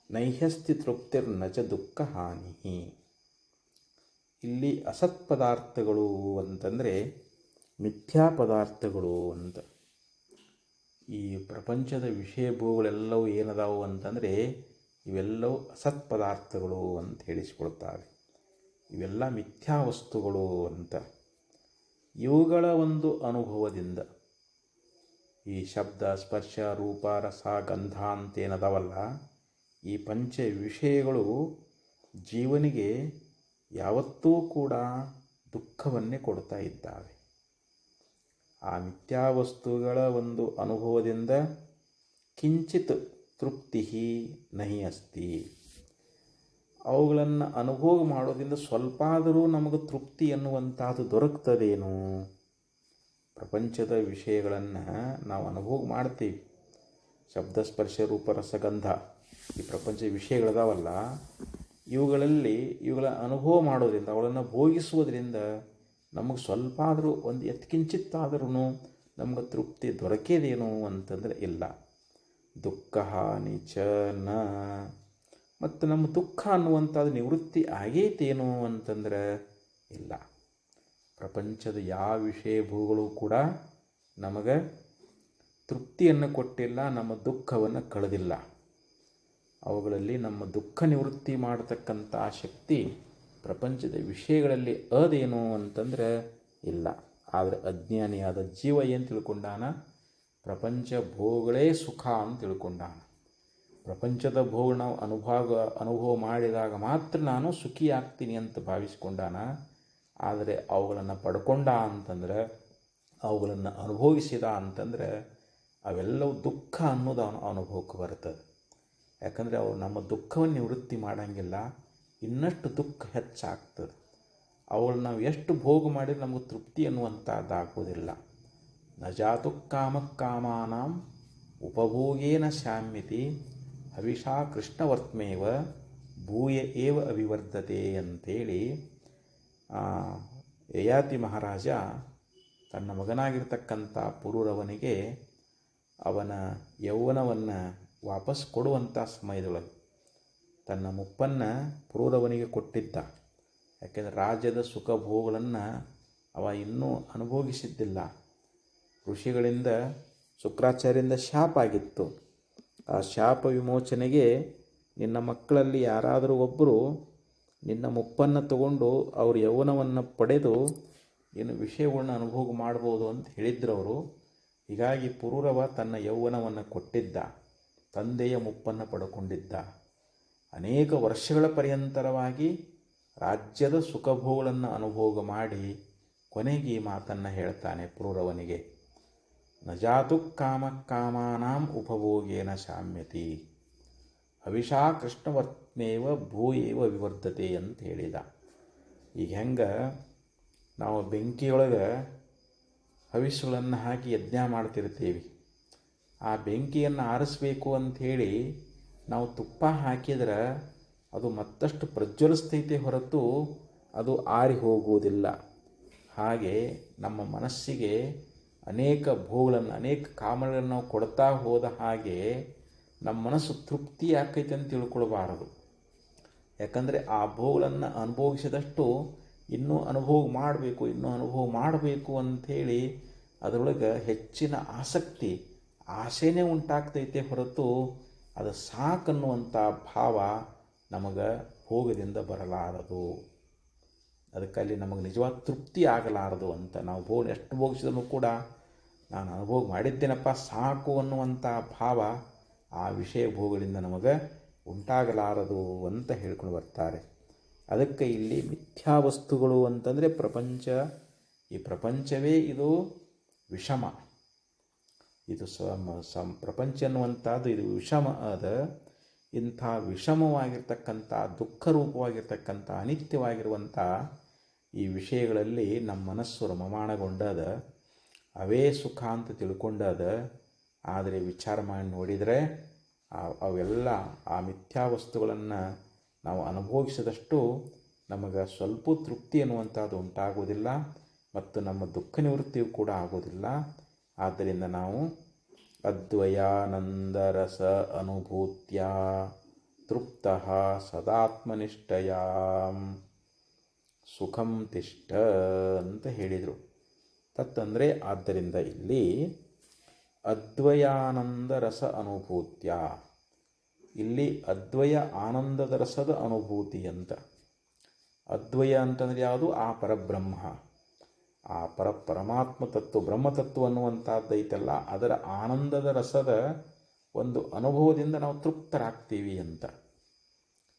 ನೈಹ್ಯಸ್ತಿ ತೃಪ್ತಿರ್ನ ಚ ದುಃಖ ಹಾನಿ. ಇಲ್ಲಿ ಅಸತ್ ಪದಾರ್ಥಗಳು ಅಂತಂದರೆ ಮಿಥ್ಯಾ ಪದಾರ್ಥಗಳು ಅಂತ. ಈ ಪ್ರಪಂಚದ ವಿಷಯ ಭೋಗಗಳೆಲ್ಲವೂ ಏನದಾವು ಅಂತಂದರೆ ಇವೆಲ್ಲವೂ ಅಸತ್ ಪದಾರ್ಥಗಳು ಅಂತ ಹೇಳಿಸಿಕೊಳ್ತಾರೆ. ಇವೆಲ್ಲ ಮಿಥ್ಯಾ ವಸ್ತುಗಳು ಅಂತ. ಇವುಗಳ ಒಂದು ಅನುಭವದಿಂದ ಈ ಶಬ್ದ ಸ್ಪರ್ಶ ರೂಪ ರಸ ಗಂಧ ಅಂತೇನದಾವಲ್ಲ, ಈ ಪಂಚ ವಿಷಯಗಳು ಜೀವನಿಗೆ ಯಾವತ್ತೂ ಕೂಡ ದುಃಖವನ್ನೇ ಕೊಡ್ತಾ ಇದ್ದಾವೆ. ಆ ಮಿಥ್ಯಾವಸ್ತುಗಳ ಒಂದು ಅನುಭವದಿಂದ ಕಿಂಚಿತ್ ತೃಪ್ತಿ ನಹಿ ಅಸ್ತಿ. ಅವುಗಳನ್ನು ಅನುಭವ ಮಾಡೋದ್ರಿಂದ ಸ್ವಲ್ಪ ಆದರೂ ನಮಗೆ ತೃಪ್ತಿ ಎನ್ನುವಂಥದ್ದು ದೊರಕ್ತದೇನು? ಪ್ರಪಂಚದ ವಿಷಯಗಳನ್ನು ನಾವು ಅನುಭವ ಮಾಡ್ತೀವಿ. ಶಬ್ದ ಸ್ಪರ್ಶ ರೂಪ ರಸಗಂಧ ಈ ಪ್ರಪಂಚ ವಿಷಯಗಳದಾವಲ್ಲ, ಇವುಗಳಲ್ಲಿ ಇವುಗಳ ಅನುಭವ ಮಾಡೋದ್ರಿಂದ ಅವುಗಳನ್ನು ಭೋಗಿಸುವುದರಿಂದ ನಮಗೆ ಸ್ವಲ್ಪ ಆದರೂ ಒಂದು ಎತ್ಕಿಂಚಿತ್ತಾದ್ರೂ ನಮಗೆ ತೃಪ್ತಿ ದೊರಕೇದೇನು ಅಂತಂದರೆ ಇಲ್ಲ. ದುಃಖ ಹಾನಿ ಚ ನ. ಮತ್ತು ನಮ್ಮ ದುಃಖ ಅನ್ನುವಂಥದ್ದು ನಿವೃತ್ತಿ ಆಗೈತೇನು ಅಂತಂದ್ರೆ ಇಲ್ಲ. ಪ್ರಪಂಚದ ಯಾವ ವಿಷಯ ಭೂಗಳು ಕೂಡ ನಮಗೆ ತೃಪ್ತಿಯನ್ನು ಕೊಟ್ಟಿಲ್ಲ, ನಮ್ಮ ದುಃಖವನ್ನು ಕಳೆದಿಲ್ಲ. ಅವುಗಳಲ್ಲಿ ನಮ್ಮ ದುಃಖ ನಿವೃತ್ತಿ ಮಾಡತಕ್ಕಂಥ ಶಕ್ತಿ ಪ್ರಪಂಚದ ವಿಷಯಗಳಲ್ಲಿ ಅದೇನು ಅಂತಂದರೆ ಇಲ್ಲ. ಆದರೆ ಅಜ್ಞಾನಿಯಾದ ಜೀವ ಏನು ತಿಳ್ಕೊಂಡಾನ? ಪ್ರಪಂಚ ಭೋಗಗಳೇ ಸುಖ ಅಂತ ತಿಳ್ಕೊಂಡಾನ. ಪ್ರಪಂಚದ ಭೋಗ ನಾವು ಅನುಭವ ಮಾಡಿದಾಗ ಮಾತ್ರ ನಾನು ಸುಖಿ ಆಗ್ತೀನಿ ಅಂತ ಭಾವಿಸ್ಕೊಂಡಾನ. ಆದರೆ ಅವುಗಳನ್ನು ಪಡ್ಕೊಂಡ ಅಂತಂದರೆ, ಅವುಗಳನ್ನು ಅನುಭವಿಸಿದ ಅಂತಂದರೆ ಅವೆಲ್ಲವೂ ದುಃಖ ಅನ್ನೋದು ಅವನ ಅನುಭವಕ್ಕೆ ಬರ್ತದೆ. ಯಾಕಂದರೆ ಅವು ನಮ್ಮ ದುಃಖವನ್ನು ನಿವೃತ್ತಿ ಮಾಡೋಂಗಿಲ್ಲ, ಇನ್ನಷ್ಟು ದುಃಖ ಹೆಚ್ಚಾಗ್ತದೆ. ಅವುಗಳನ್ನ ನಾವು ಎಷ್ಟು ಭೋಗ ಮಾಡಿದ್ರೆ ನಮಗೆ ತೃಪ್ತಿ ಅನ್ನುವಂಥದ್ದಾಗೋದಿಲ್ಲ. ನ ಜಾತು ಕಾಮಕಾಮಾನಾಂ ಉಪಭೋಗೇನ ಶಾಮ್ಯತಿ ಹವಿಷಾ ಕೃಷ್ಣವರ್ತ್ಮೇವ ಭೂಯ ಏವ ಅವಿವರ್ಧತೆ ಅಂತೇಳಿ ಯಯಾತಿ ಮಹಾರಾಜ ತನ್ನ ಮಗನಾಗಿರ್ತಕ್ಕಂಥ ಪುರೂರವನಿಗೆ ಅವನ ಯೌವನವನ್ನು ವಾಪಸ್ ಕೊಡುವಂಥ ಸಮಯದೊಳಗೆ ತನ್ನ ಮುಪ್ಪನ್ನು ಪುರೂರವನಿಗೆ ಕೊಟ್ಟಿದ್ದ. ಯಾಕೆಂದರೆ ರಾಜ್ಯದ ಸುಖ ಭೋಗಗಳನ್ನು ಅವ ಇನ್ನೂ ಅನುಭೋಗಿಸಿದ್ದಿಲ್ಲ. ಋಷಿಗಳಿಂದ ಶುಕ್ರಾಚಾರ್ಯರಿಂದ ಶಾಪ ಆಗಿತ್ತು. ಆ ಶಾಪ ವಿಮೋಚನೆಗೆ ನಿನ್ನ ಮಕ್ಕಳಲ್ಲಿ ಯಾರಾದರೂ ಒಬ್ಬರು ನಿನ್ನ ಮುಪ್ಪನ್ನು ತಗೊಂಡು ಅವ್ರ ಯೌವನವನ್ನು ಪಡೆದು ಏನು ವಿಷಯಗಳನ್ನ ಅನುಭೋಗ ಮಾಡ್ಬೋದು ಅಂತ ಹೇಳಿದ್ರು ಅವರು. ಹೀಗಾಗಿ ಪುರೂರವ ತನ್ನ ಯೌವನವನ್ನು ಕೊಟ್ಟಿದ್ದ, ತಂದೆಯ ಮುಪ್ಪನ್ನು ಪಡ್ಕೊಂಡಿದ್ದ. ಅನೇಕ ವರ್ಷಗಳ ಪರ್ಯಂತರವಾಗಿ ರಾಜ್ಯದ ಸುಖಭೋಗಗಳನ್ನು ಅನುಭೋಗ ಮಾಡಿ ಕೊನೆಗೆ ಈ ಮಾತನ್ನು ಹೇಳ್ತಾನೆ ಪುರೂರವನಿಗೆ. ನ ಜಾತು ಕಾಮಕಾಮಾನಾಂ ಉಪಭೋಗೇನ ಶಾಮ್ಯತಿ ಹವಿಷಾ ಕೃಷ್ಣವರ್ತ್ಮೇವ ಭೂಯೇವ ವಿವರ್ಧತೆ ಅಂತ ಹೇಳಿದ. ಈಗ ಹೆಂಗೆ ನಾವು ಬೆಂಕಿಯೊಳಗೆ ಹವಿಸ್ಸುಗಳನ್ನು ಹಾಕಿ ಯಜ್ಞ ಮಾಡ್ತಿರ್ತೀವಿ, ಆ ಬೆಂಕಿಯನ್ನು ಆರಿಸ್ಬೇಕು ಅಂಥೇಳಿ ನಾವು ತುಪ್ಪ ಹಾಕಿದ್ರೆ ಅದು ಮತ್ತಷ್ಟು ಪ್ರಜ್ವಲಿಸ್ತೈತೆ ಹೊರತು ಅದು ಆರಿ ಹೋಗುವುದಿಲ್ಲ. ಹಾಗೆ ನಮ್ಮ ಮನಸ್ಸಿಗೆ ಅನೇಕ ಭೋಗಗಳನ್ನು, ಅನೇಕ ಕಾಮಗಳನ್ನು ನಾವು ಕೊಡ್ತಾ ಹೋದ ಹಾಗೆ ನಮ್ಮ ಮನಸ್ಸು ತೃಪ್ತಿ ಆಕೈತೆ ಅಂತ ತಿಳ್ಕೊಳ್ಬಾರದು. ಯಾಕಂದರೆ ಆ ಭೋಗಗಳನ್ನು ಅನುಭವಿಸಿದಷ್ಟು ಇನ್ನೂ ಅನುಭವ ಮಾಡಬೇಕು ಅಂಥೇಳಿ ಅದರೊಳಗೆ ಹೆಚ್ಚಿನ ಆಸಕ್ತಿ, ಆಸೆನೇ ಉಂಟಾಗ್ತೈತೆ ಹೊರತು ಅದು ಸಾಕನ್ನುವಂಥ ಭಾವ ನಮಗೆ ಭೋಗದಿಂದ ಬರಲಾರದು. ಅದಕ್ಕಲ್ಲಿ ನಮಗೆ ನಿಜವಾದ ತೃಪ್ತಿ ಆಗಲಾರದು ಅಂತ. ನಾವು ಭೋಗ ಎಷ್ಟು ಭೋಗಿಸಿದ್ರೂ ಕೂಡ ನಾನು ಅನುಭವ ಮಾಡಿದ್ದೇನಪ್ಪ ಸಾಕು ಅನ್ನುವಂಥ ಭಾವ ಆ ವಿಷಯ ಭೋಗದಿಂದ ನಮಗೆ ಉಂಟಾಗಲಾರದು ಅಂತ ಹೇಳ್ಕೊಂಡು ಬರ್ತಾರೆ. ಅದಕ್ಕೆ ಇಲ್ಲಿ ಮಿಥ್ಯಾವಸ್ತುಗಳು ಅಂತಂದರೆ ಈ ಪ್ರಪಂಚವೇ ಇದು ವಿಷಮ. ಇದು ಪ್ರಪಂಚ ಅನ್ನುವಂಥದ್ದು ಇದು ವಿಷಮ ಅದ. ಇಂಥ ವಿಷಮವಾಗಿರ್ತಕ್ಕಂಥ ದುಃಖರೂಪವಾಗಿರ್ತಕ್ಕಂಥ ಅನಿತ್ಯವಾಗಿರುವಂಥ ಈ ವಿಷಯಗಳಲ್ಲಿ ನಮ್ಮ ಮನಸ್ಸು ರಮಮಾಣಗೊಂಡದ, ಅವೇ ಸುಖ ಅಂತ ತಿಳ್ಕೊಂಡದ. ಆದರೆ ವಿಚಾರ ಮಾಡಿ ನೋಡಿದರೆ ಅವೆಲ್ಲ ಆ ಮಿಥ್ಯಾವಸ್ತುಗಳನ್ನು ನಾವು ಅನುಭವಿಸಿದಷ್ಟು ನಮಗೆ ಸ್ವಲ್ಪ ತೃಪ್ತಿ ಅನ್ನುವಂಥದ್ದು ಉಂಟಾಗುವುದಿಲ್ಲ ಮತ್ತು ನಮ್ಮ ದುಃಖ ನಿವೃತ್ತಿಯೂ ಕೂಡ ಆಗೋದಿಲ್ಲ. ಆದ್ದರಿಂದ ನಾವು ಅದ್ವಯಾನಂದರಸ ಅನುಭೂತ್ಯ ತೃಪ್ತಃ ಸದಾತ್ಮನಿಷ್ಠಯ ಸುಖಂ ತಿಷ್ಠ ಅಂತ ಹೇಳಿದರು. ತತ್ತಂದರೆ ಆದ್ದರಿಂದ ಇಲ್ಲಿ ಅದ್ವಯಾನಂದ ರಸ ಅನುಭೂತ್ಯ, ಇಲ್ಲಿ ಅದ್ವಯ ಆನಂದದ ರಸದ ಅನುಭೂತಿ ಅಂತ. ಅದ್ವಯ ಅಂತಂದರೆ ಯಾವುದು? ಆ ಪರಬ್ರಹ್ಮ, ಆ ಪರಮಾತ್ಮ ತತ್ವ, ಬ್ರಹ್ಮತತ್ವ ಅನ್ನುವಂಥದ್ದೈತಲ್ಲ, ಅದರ ಆನಂದದ ರಸದ ಒಂದು ಅನುಭವದಿಂದ ನಾವು ತೃಪ್ತರಾಗ್ತೀವಿ ಅಂತ.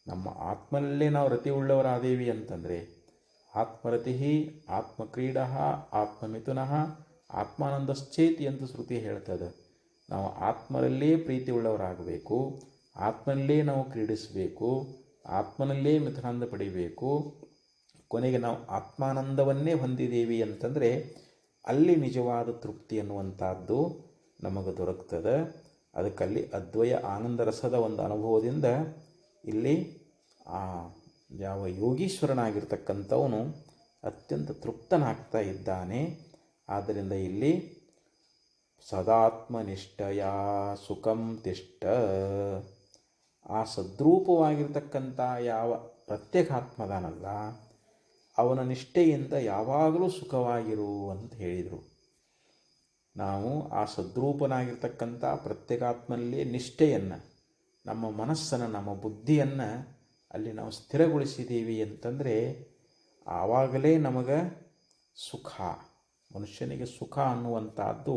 ನಮ್ಮ ಆತ್ಮನಲ್ಲೇ ನಾವು ರತಿ ಉಳ್ಳವರಾದೇವಿ ಅಂತಂದರೆ ಆತ್ಮರತಿ ಆತ್ಮಕ್ರೀಡ ಆತ್ಮಮಿಥುನ ಆತ್ಮಾನಂದಶ್ಚೇತಿ ಅಂತ ಶ್ರುತಿ ಹೇಳ್ತದೆ. ನಾವು ಆತ್ಮರಲ್ಲೇ ಪ್ರೀತಿ ಉಳ್ಳವರಾಗಬೇಕು, ಆತ್ಮನಲ್ಲೇ ನಾವು ಕ್ರೀಡಿಸಬೇಕು, ಆತ್ಮನಲ್ಲೇ ಮಿಥುನಾನಂದ ಪಡಿಬೇಕು. ಕೊನೆಗೆ ನಾವು ಆತ್ಮಾನಂದವನ್ನೇ ಹೊಂದಿದ್ದೀವಿ ಅಂತಂದರೆ ಅಲ್ಲಿ ನಿಜವಾದ ತೃಪ್ತಿ ಅನ್ನುವಂಥದ್ದು ನಮಗೆ ದೊರಕ್ತದೆ. ಅದಕ್ಕಲ್ಲಿ ಅದ್ವಯ ಆನಂದ ರಸದ ಒಂದು ಅನುಭವದಿಂದ ಇಲ್ಲಿ ಯಾವ ಯೋಗೀಶ್ವರನಾಗಿರ್ತಕ್ಕಂಥವನು ಅತ್ಯಂತ ತೃಪ್ತನಾಗ್ತಾ ಇದ್ದಾನೆ. ಆದ್ದರಿಂದ ಇಲ್ಲಿ ಸದಾತ್ಮನಿಷ್ಠಯ ಸುಖಂ ತಿಷ್ಠ, ಆ ಸದ್ರೂಪವಾಗಿರ್ತಕ್ಕಂಥ ಯಾವ ಪ್ರತ್ಯೇಕಾತ್ಮದಾನಲ್ಲ ಅವನ ನಿಷ್ಠೆಯಿಂದ ಯಾವಾಗಲೂ ಸುಖವಾಗಿರು ಅಂತ ಹೇಳಿದರು. ನಾವು ಆ ಸದ್ರೂಪನಾಗಿರ್ತಕ್ಕಂಥ ಪ್ರತ್ಯೇಕಾತ್ಮಲ್ಲೇ ನಿಷ್ಠೆಯನ್ನು, ನಮ್ಮ ಮನಸ್ಸನ್ನು, ನಮ್ಮ ಬುದ್ಧಿಯನ್ನು ಅಲ್ಲಿ ನಾವು ಸ್ಥಿರಗೊಳಿಸಿದ್ದೀವಿ ಅಂತಂದರೆ ಆವಾಗಲೇ ನಮಗೆ ಸುಖ. ಮನುಷ್ಯನಿಗೆ ಸುಖ ಅನ್ನುವಂಥದ್ದು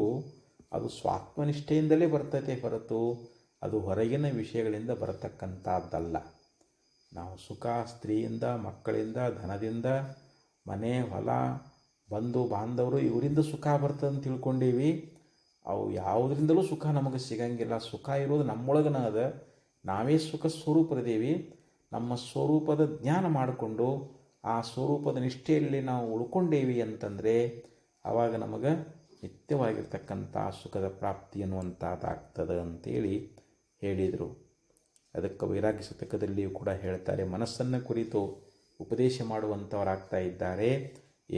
ಅದು ಸ್ವಾತ್ಮನಿಷ್ಠೆಯಿಂದಲೇ ಬರ್ತದೆ ಹೊರತು ಅದು ಹೊರಗಿನ ವಿಷಯಗಳಿಂದ ಬರತಕ್ಕಂಥದ್ದಲ್ಲ. ನಾವು ಸುಖ ಸ್ತ್ರೀಯಿಂದ, ಮಕ್ಕಳಿಂದ, ಧನದಿಂದ, ಮನೆ ಹೊಲ, ಬಂಧು ಬಾಂಧವರು ಇವರಿಂದ ಸುಖ ಬರ್ತದೆ ಅಂತ ತಿಳ್ಕೊಂಡೀವಿ. ಅವು ಯಾವುದರಿಂದಲೂ ಸುಖ ನಮಗೆ ಸಿಗಂಗಿಲ್ಲ. ಸುಖ ಇರೋದು ನಮ್ಮೊಳಗನ ಅದ. ನಾವೇ ಸುಖ ಸ್ವರೂಪರಿದ್ದೀವಿ. ನಮ್ಮ ಸ್ವರೂಪದ ಜ್ಞಾನ ಮಾಡಿಕೊಂಡು ಆ ಸ್ವರೂಪದ ನಿಷ್ಠೆಯಲ್ಲಿ ನಾವು ಉಳ್ಕೊಂಡೇವಿ ಅಂತಂದರೆ ಆವಾಗ ನಮಗೆ ನಿತ್ಯವಾಗಿರ್ತಕ್ಕಂಥ ಸುಖದ ಪ್ರಾಪ್ತಿ ಅನ್ನುವಂಥದ್ದಾಗ್ತದೆ ಅಂತೇಳಿ ಹೇಳಿದರು. ಅದಕ್ಕೆ ವೈರಾಗ್ಯ ಶತಕದಲ್ಲಿಯೂ ಕೂಡ ಹೇಳ್ತಾರೆ, ಮನಸ್ಸನ್ನು ಕುರಿತು ಉಪದೇಶ ಮಾಡುವಂಥವರಾಗ್ತಾ ಇದ್ದಾರೆ.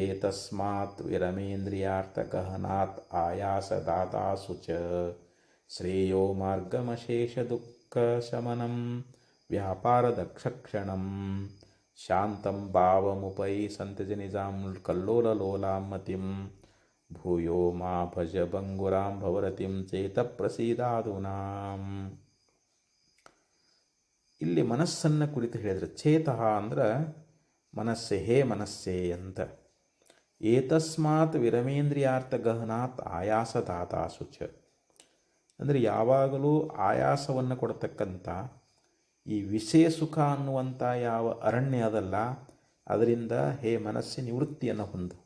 ಏತಸ್ಮಾತ್ ವಿರಮೇಂದ್ರಿಯಾರ್ಥ ಗಹನಾತ್ ಆಯಾಸದಾತಾಸು ಚ ಶ್ರೇಯೋ ಮಾರ್ಗಮಶೇಷ ದುಃಖ ಶಮನಂ ವ್ಯಾಪಾರದಕ್ಷಕ್ಷಣಂ ಶಾಂತಂ ಭಾವಮುಪೈ ಸಂತಜ ನಿಜಾಂ ಕಲ್ಲೋಲಲೋಲಾಂ ಮತಿಂ ಭೂಯೋ ಮಾ ಭಜ ಬಂಗುರಾಂ ಭವರತಿಂ ಚೇತ ಪ್ರಸೀದಾದುನಾಂ. ಇಲ್ಲಿ ಮನಸ್ಸನ್ನು ಕುರಿತು ಹೇಳಿದರೆ, ಚೇತಃ ಅಂದ್ರೆ ಮನಸ್ಸೆ, ಹೇ ಮನಸ್ಸೆ ಅಂತ. ಏತಸ್ಮಾತ್ ವಿರಮೇಂದ್ರಿಯಾರ್ಥ ಗಹನಾತ್ ಆಯಾಸದಾತಾಸು ಚ ಅಂದರೆ ಯಾವಾಗಲೂ ಆಯಾಸವನ್ನು ಕೊಡತಕ್ಕಂಥ ಈ ವಿಷಯ ಸುಖ ಅನ್ನುವಂಥ ಯಾವ ಅರಣ್ಯ ಅದಲ್ಲ, ಅದರಿಂದ ಹೇ ಮನಸ್ಸೆ ನಿವೃತ್ತಿಯನ್ನು ಹೊಂದು.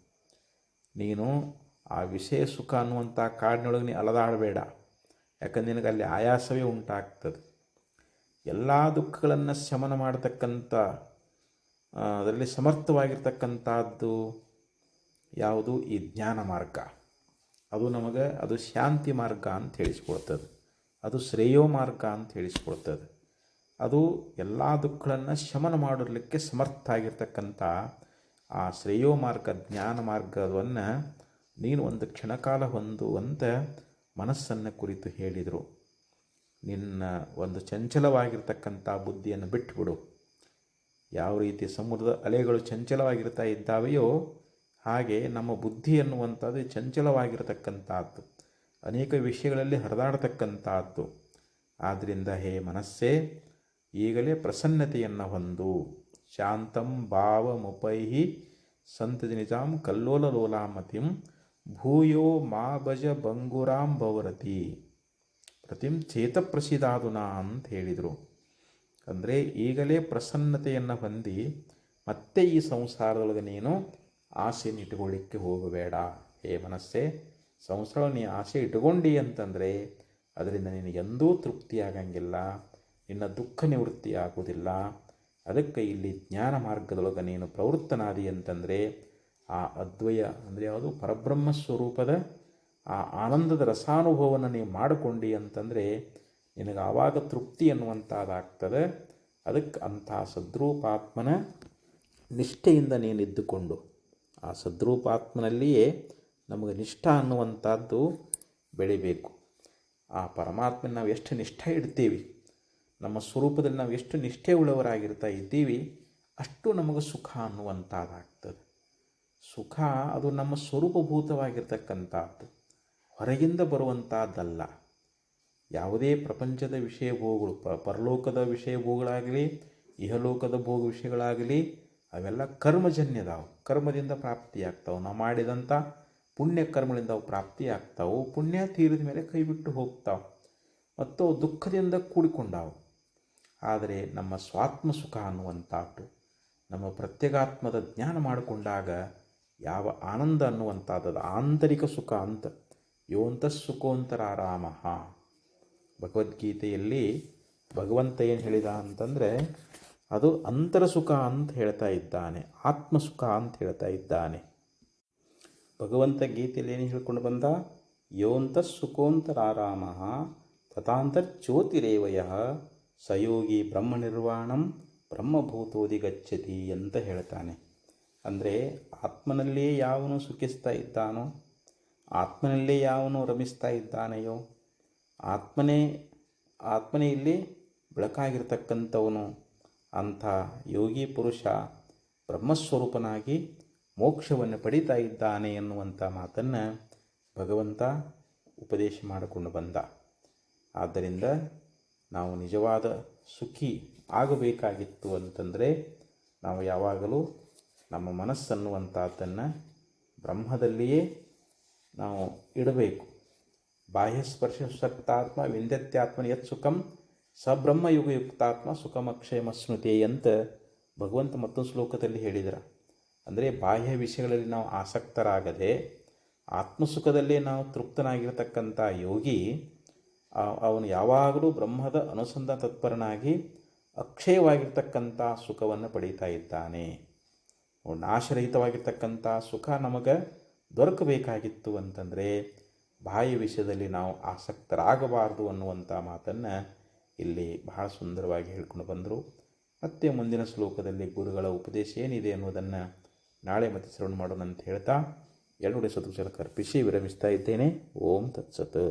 ನೀನು ಆ ವಿಷಯ ಸುಖ ಅನ್ನುವಂಥ ಕಾಡಿನೊಳಗೆ ನೀ ಅಲದಾಡಬೇಡ. ಯಾಕಂದ್ರೆ ನಿನಗೆ ಅಲ್ಲಿ ಆಯಾಸವೇ ಉಂಟಾಗ್ತದೆ. ಎಲ್ಲ ದುಃಖಗಳನ್ನು ಶಮನ ಮಾಡತಕ್ಕಂಥ ಅದರಲ್ಲಿ ಸಮರ್ಥವಾಗಿರ್ತಕ್ಕಂಥದ್ದು ಯಾವುದು? ಈ ಜ್ಞಾನ ಮಾರ್ಗ. ಅದು ನಮಗೆ ಅದು ಶಾಂತಿ ಮಾರ್ಗ ಅಂತ ಹೇಳಿಸ್ಕೊಳ್ತದೆ. ಅದು ಶ್ರೇಯೋ ಮಾರ್ಗ ಅಂತ ಹೇಳಿಸ್ಕೊಳ್ತದೆ. ಅದು ಎಲ್ಲ ದುಃಖಗಳನ್ನು ಶಮನ ಮಾಡಲಿಕ್ಕೆ ಸಮರ್ಥ ಆಗಿರ್ತಕ್ಕಂಥ ಆ ಶ್ರೇಯೋ ಮಾರ್ಗ, ಜ್ಞಾನ ಮಾರ್ಗವನ್ನು ನೀನು ಒಂದು ಕ್ಷಣಕಾಲ ಹೊಂದುವಂತ ಮನಸ್ಸನ್ನು ಕುರಿತು ಹೇಳಿದರು. ನಿನ್ನ ಒಂದು ಚಂಚಲವಾಗಿರ್ತಕ್ಕಂಥ ಬುದ್ಧಿಯನ್ನು ಬಿಟ್ಟುಬಿಡು. ಯಾವ ರೀತಿ ಸಮುದ್ರದ ಅಲೆಗಳು ಚಂಚಲವಾಗಿರ್ತಾ ಇದ್ದಾವೆಯೋ ಹಾಗೆ ನಮ್ಮ ಬುದ್ಧಿ ಎನ್ನುವಂಥದ್ದು ಚಂಚಲವಾಗಿರತಕ್ಕಂಥದ್ದು, ಅನೇಕ ವಿಷಯಗಳಲ್ಲಿ ಹರಿದಾಡತಕ್ಕಂಥದ್ದು. ಆದ್ದರಿಂದ ಹೇ ಮನಸ್ಸೇ, ಈಗಲೇ ಪ್ರಸನ್ನತೆಯನ್ನು ಹೊಂದು. ಶಾಂತಂ ಭಾವಮುಪೈಹಿ ಸಂತಜ ನಿಜಾಂ ಕಲ್ಲೋಲಲೋಲಾಮತಿಂ ಭೂಯೋ ಮಾ ಭಜ ಬಂಗುರಾಂ ಭವರತಿ ಪ್ರತಿಂ ಚೇತ ಪ್ರಸಿದಾದುನಾ ಅಂತ ಹೇಳಿದರು. ಅಂದರೆ ಈಗಲೇ ಪ್ರಸನ್ನತೆಯನ್ನು ಹೊಂದಿ ಮತ್ತೆ ಈ ಸಂಸಾರದೊಳಗೆ ನೀನು ಆಸೆಯನ್ನು ಇಟ್ಟುಕೊಳ್ಳಿಕ್ಕೆ ಹೋಗಬೇಡ. ಹೇ ಮನಸ್ಸೇ, ಸಂಸಾರ ನೀ ಆಸೆ ಇಟ್ಟುಕೊಂಡಿ ಅಂತಂದರೆ ಅದರಿಂದ ನಿನಗೆಂದೂ ತೃಪ್ತಿಯಾಗಂಗಿಲ್ಲ, ನಿನ್ನ ದುಃಖ ನಿವೃತ್ತಿ ಆಗುವುದಿಲ್ಲ. ಅದಕ್ಕೆ ಇಲ್ಲಿ ಜ್ಞಾನ ಮಾರ್ಗದೊಳಗೆ ನೀನು ಪ್ರವೃತ್ತನಾದಿ ಅಂತಂದರೆ ಆ ಅದ್ವಯ ಅಂದರೆ ಯಾವುದು? ಪರಬ್ರಹ್ಮ ಸ್ವರೂಪದ ಆ ಆನಂದದ ರಸಾನುಭವವನ್ನು ನೀವು ಮಾಡಿಕೊಂಡಿ ಅಂತಂದರೆ ನಿನಗೆ ಆವಾಗ ತೃಪ್ತಿ ಅನ್ನುವಂಥದ್ದಾಗ್ತದೆ. ಅದಕ್ಕೆ ಅಂಥ ಸದ್ರೂಪಾತ್ಮನ ನಿಷ್ಠೆಯಿಂದ ನೀನು ಇದ್ದುಕೊಂಡು, ಆ ಸದ್ರೂಪಾತ್ಮನಲ್ಲಿಯೇ ನಮಗೆ ನಿಷ್ಠ ಅನ್ನುವಂಥದ್ದು ಬೆಳಿಬೇಕು. ಆ ಪರಮಾತ್ಮನ ನಾವು ಎಷ್ಟು ನಿಷ್ಠೆ ಇಡ್ತೀವಿ, ನಮ್ಮ ಸ್ವರೂಪದಲ್ಲಿ ನಾವು ಎಷ್ಟು ನಿಷ್ಠೆ ಉಳ್ಳವರಾಗಿರ್ತಾ ಇದ್ದೀವಿ, ಅಷ್ಟು ನಮಗೆ ಸುಖ ಅನ್ನುವಂಥದ್ದಾಗ್ತದೆ. ಸುಖ ಅದು ನಮ್ಮ ಸ್ವರೂಪಭೂತವಾಗಿರ್ತಕ್ಕಂಥದ್ದು, ಹೊರಗಿಂದ ಬರುವಂಥದ್ದಲ್ಲ. ಯಾವುದೇ ಪ್ರಪಂಚದ ವಿಷಯ ಭೋಗಗಳು, ಪರಲೋಕದ ವಿಷಯ ಭೋಗಗಳಾಗಲಿ, ಇಹಲೋಕದ ಭೋಗ ವಿಷಯಗಳಾಗಲಿ, ಅವೆಲ್ಲ ಕರ್ಮಜನ್ಯದಾವು, ಕರ್ಮದಿಂದ ಪ್ರಾಪ್ತಿಯಾಗ್ತಾವೆ. ನಾವು ಮಾಡಿದಂಥ ಪುಣ್ಯ ಕರ್ಮಗಳಿಂದ ಅವು ಪ್ರಾಪ್ತಿಯಾಗ್ತಾವೆ. ಪುಣ್ಯ ತೀರಿದ ಮೇಲೆ ಕೈ ಬಿಟ್ಟು ಹೋಗ್ತಾವೆ ಮತ್ತು ಅವು ದುಃಖದಿಂದ ಕೂಡಿಕೊಂಡಾವು. ಆದರೆ ನಮ್ಮ ಸ್ವಾತ್ಮ ಸುಖ ಅನ್ನುವಂಥದ್ದು, ನಮ್ಮ ಪ್ರತ್ಯೇಗಾತ್ಮದ ಜ್ಞಾನ ಮಾಡಿಕೊಂಡಾಗ ಯಾವ ಆನಂದ ಅನ್ನುವಂಥದ್ದು ಆಂತರಿಕ ಸುಖ ಅಂತ. ಯೋಂತ ಸುಖೋಂತರಾರಾಮ. ಭಗವದ್ಗೀತೆಯಲ್ಲಿ ಭಗವಂತ ಏನು ಹೇಳಿದ ಅಂತಂದರೆ ಅದು ಅಂತರ ಸುಖ ಅಂತ ಹೇಳ್ತಾ ಇದ್ದಾನೆ, ಆತ್ಮಸುಖ ಅಂತ ಹೇಳ್ತಾ ಇದ್ದಾನೆ. ಭಗವಂತ ಗೀತೆಯಲ್ಲಿ ಏನು ಹೇಳ್ಕೊಂಡು ಬಂದ? ಯೋಂತ ಸುಖೋಂತರಾರಾಮ ತಥಾಂತರ್ಜ್ಯೋತಿರೇವಯ ಸಯೋಗಿ ಬ್ರಹ್ಮನಿರ್ವಾಣಂ ಬ್ರಹ್ಮಭೂತೋದಿಗಚ್ಚತಿ ಅಂತ ಹೇಳ್ತಾನೆ. ಅಂದರೆ ಆತ್ಮನಲ್ಲೇ ಯಾವನು ಸುಖಿಸ್ತಾ ಇದ್ದಾನೋ, ಆತ್ಮನಲ್ಲೇ ಯಾವನು ರಮಿಸ್ತಾ ಇದ್ದಾನೆಯೋ, ಆತ್ಮನೇ ಇಲ್ಲಿ ಬೆಳಕಾಗಿರ್ತಕ್ಕಂಥವನು, ಅಂಥ ಯೋಗಿ ಪುರುಷ ಬ್ರಹ್ಮಸ್ವರೂಪನಾಗಿ ಮೋಕ್ಷವನ್ನು ಪಡೀತಾ ಇದ್ದಾನೆ ಎನ್ನುವಂಥ ಮಾತನ್ನು ಭಗವಂತ ಉಪದೇಶ ಮಾಡಿಕೊಂಡು ಬಂದ. ಆದ್ದರಿಂದ ನಾವು ನಿಜವಾದ ಸುಖಿ ಆಗಬೇಕಾಗಿತ್ತು ಅಂತಂದರೆ ನಾವು ಯಾವಾಗಲೂ ನಮ್ಮ ಮನಸ್ಸನ್ನುವಂಥದ್ದನ್ನು ಬ್ರಹ್ಮದಲ್ಲಿಯೇ ನಾವು ಇಡಬೇಕು. ಬಾಹ್ಯಸ್ಪರ್ಶ ಸಕ್ತಾತ್ಮ ವಿಂದತ್ಯಾತ್ಮನ ಯತ್ ಸುಖಂ ಸಬ್ರಹ್ಮಯುಗಯುಕ್ತಾತ್ಮ ಸುಖಮಕ್ಷಯಮಸ್ಮೃತಿ ಅಂತ ಭಗವಂತ ಮತ್ತೊಂದು ಶ್ಲೋಕದಲ್ಲಿ ಹೇಳಿದರು. ಅಂದರೆ ಬಾಹ್ಯ ವಿಷಯಗಳಲ್ಲಿ ನಾವು ಆಸಕ್ತರಾಗದೆ ಆತ್ಮಸುಖದಲ್ಲೇ ನಾವು ತೃಪ್ತನಾಗಿರತಕ್ಕಂಥ ಯೋಗಿ ಅವನು ಯಾವಾಗಲೂ ಬ್ರಹ್ಮದ ಅನುಸಂಧಾನ ತತ್ಪರನಾಗಿ ಅಕ್ಷಯವಾಗಿರ್ತಕ್ಕಂಥ ಸುಖವನ್ನು ಪಡೀತಾ ಇದ್ದಾನೆ. ನಾಶರಹಿತವಾಗಿರ್ತಕ್ಕಂಥ ಸುಖ ನಮಗೆ ದೊರಕಬೇಕಾಗಿತ್ತು ಅಂತಂದರೆ ಬಾಹ್ಯ ವಿಷಯದಲ್ಲಿ ನಾವು ಆಸಕ್ತರಾಗಬಾರದು ಅನ್ನುವಂಥ ಮಾತನ್ನು ಇಲ್ಲಿ ಬಹಳ ಸುಂದರವಾಗಿ ಹೇಳ್ಕೊಂಡು ಬಂದರು. ಮತ್ತೆ ಮುಂದಿನ ಶ್ಲೋಕದಲ್ಲಿ ಗುರುಗಳ ಉಪದೇಶ ಏನಿದೆ ಅನ್ನೋದನ್ನು ನಾಳೆ ಮತ್ತೆ ಶ್ರವಣ ಮಾಡೋಣ ಅಂತ ಹೇಳ್ತಾ 2 ಸತುಶಲ ಕರ್ಪಿಸಿ ವಿರಮಿಸ್ತಾ ಇದ್ದೇನೆ. ಓಂ ತತ್ಸತ್.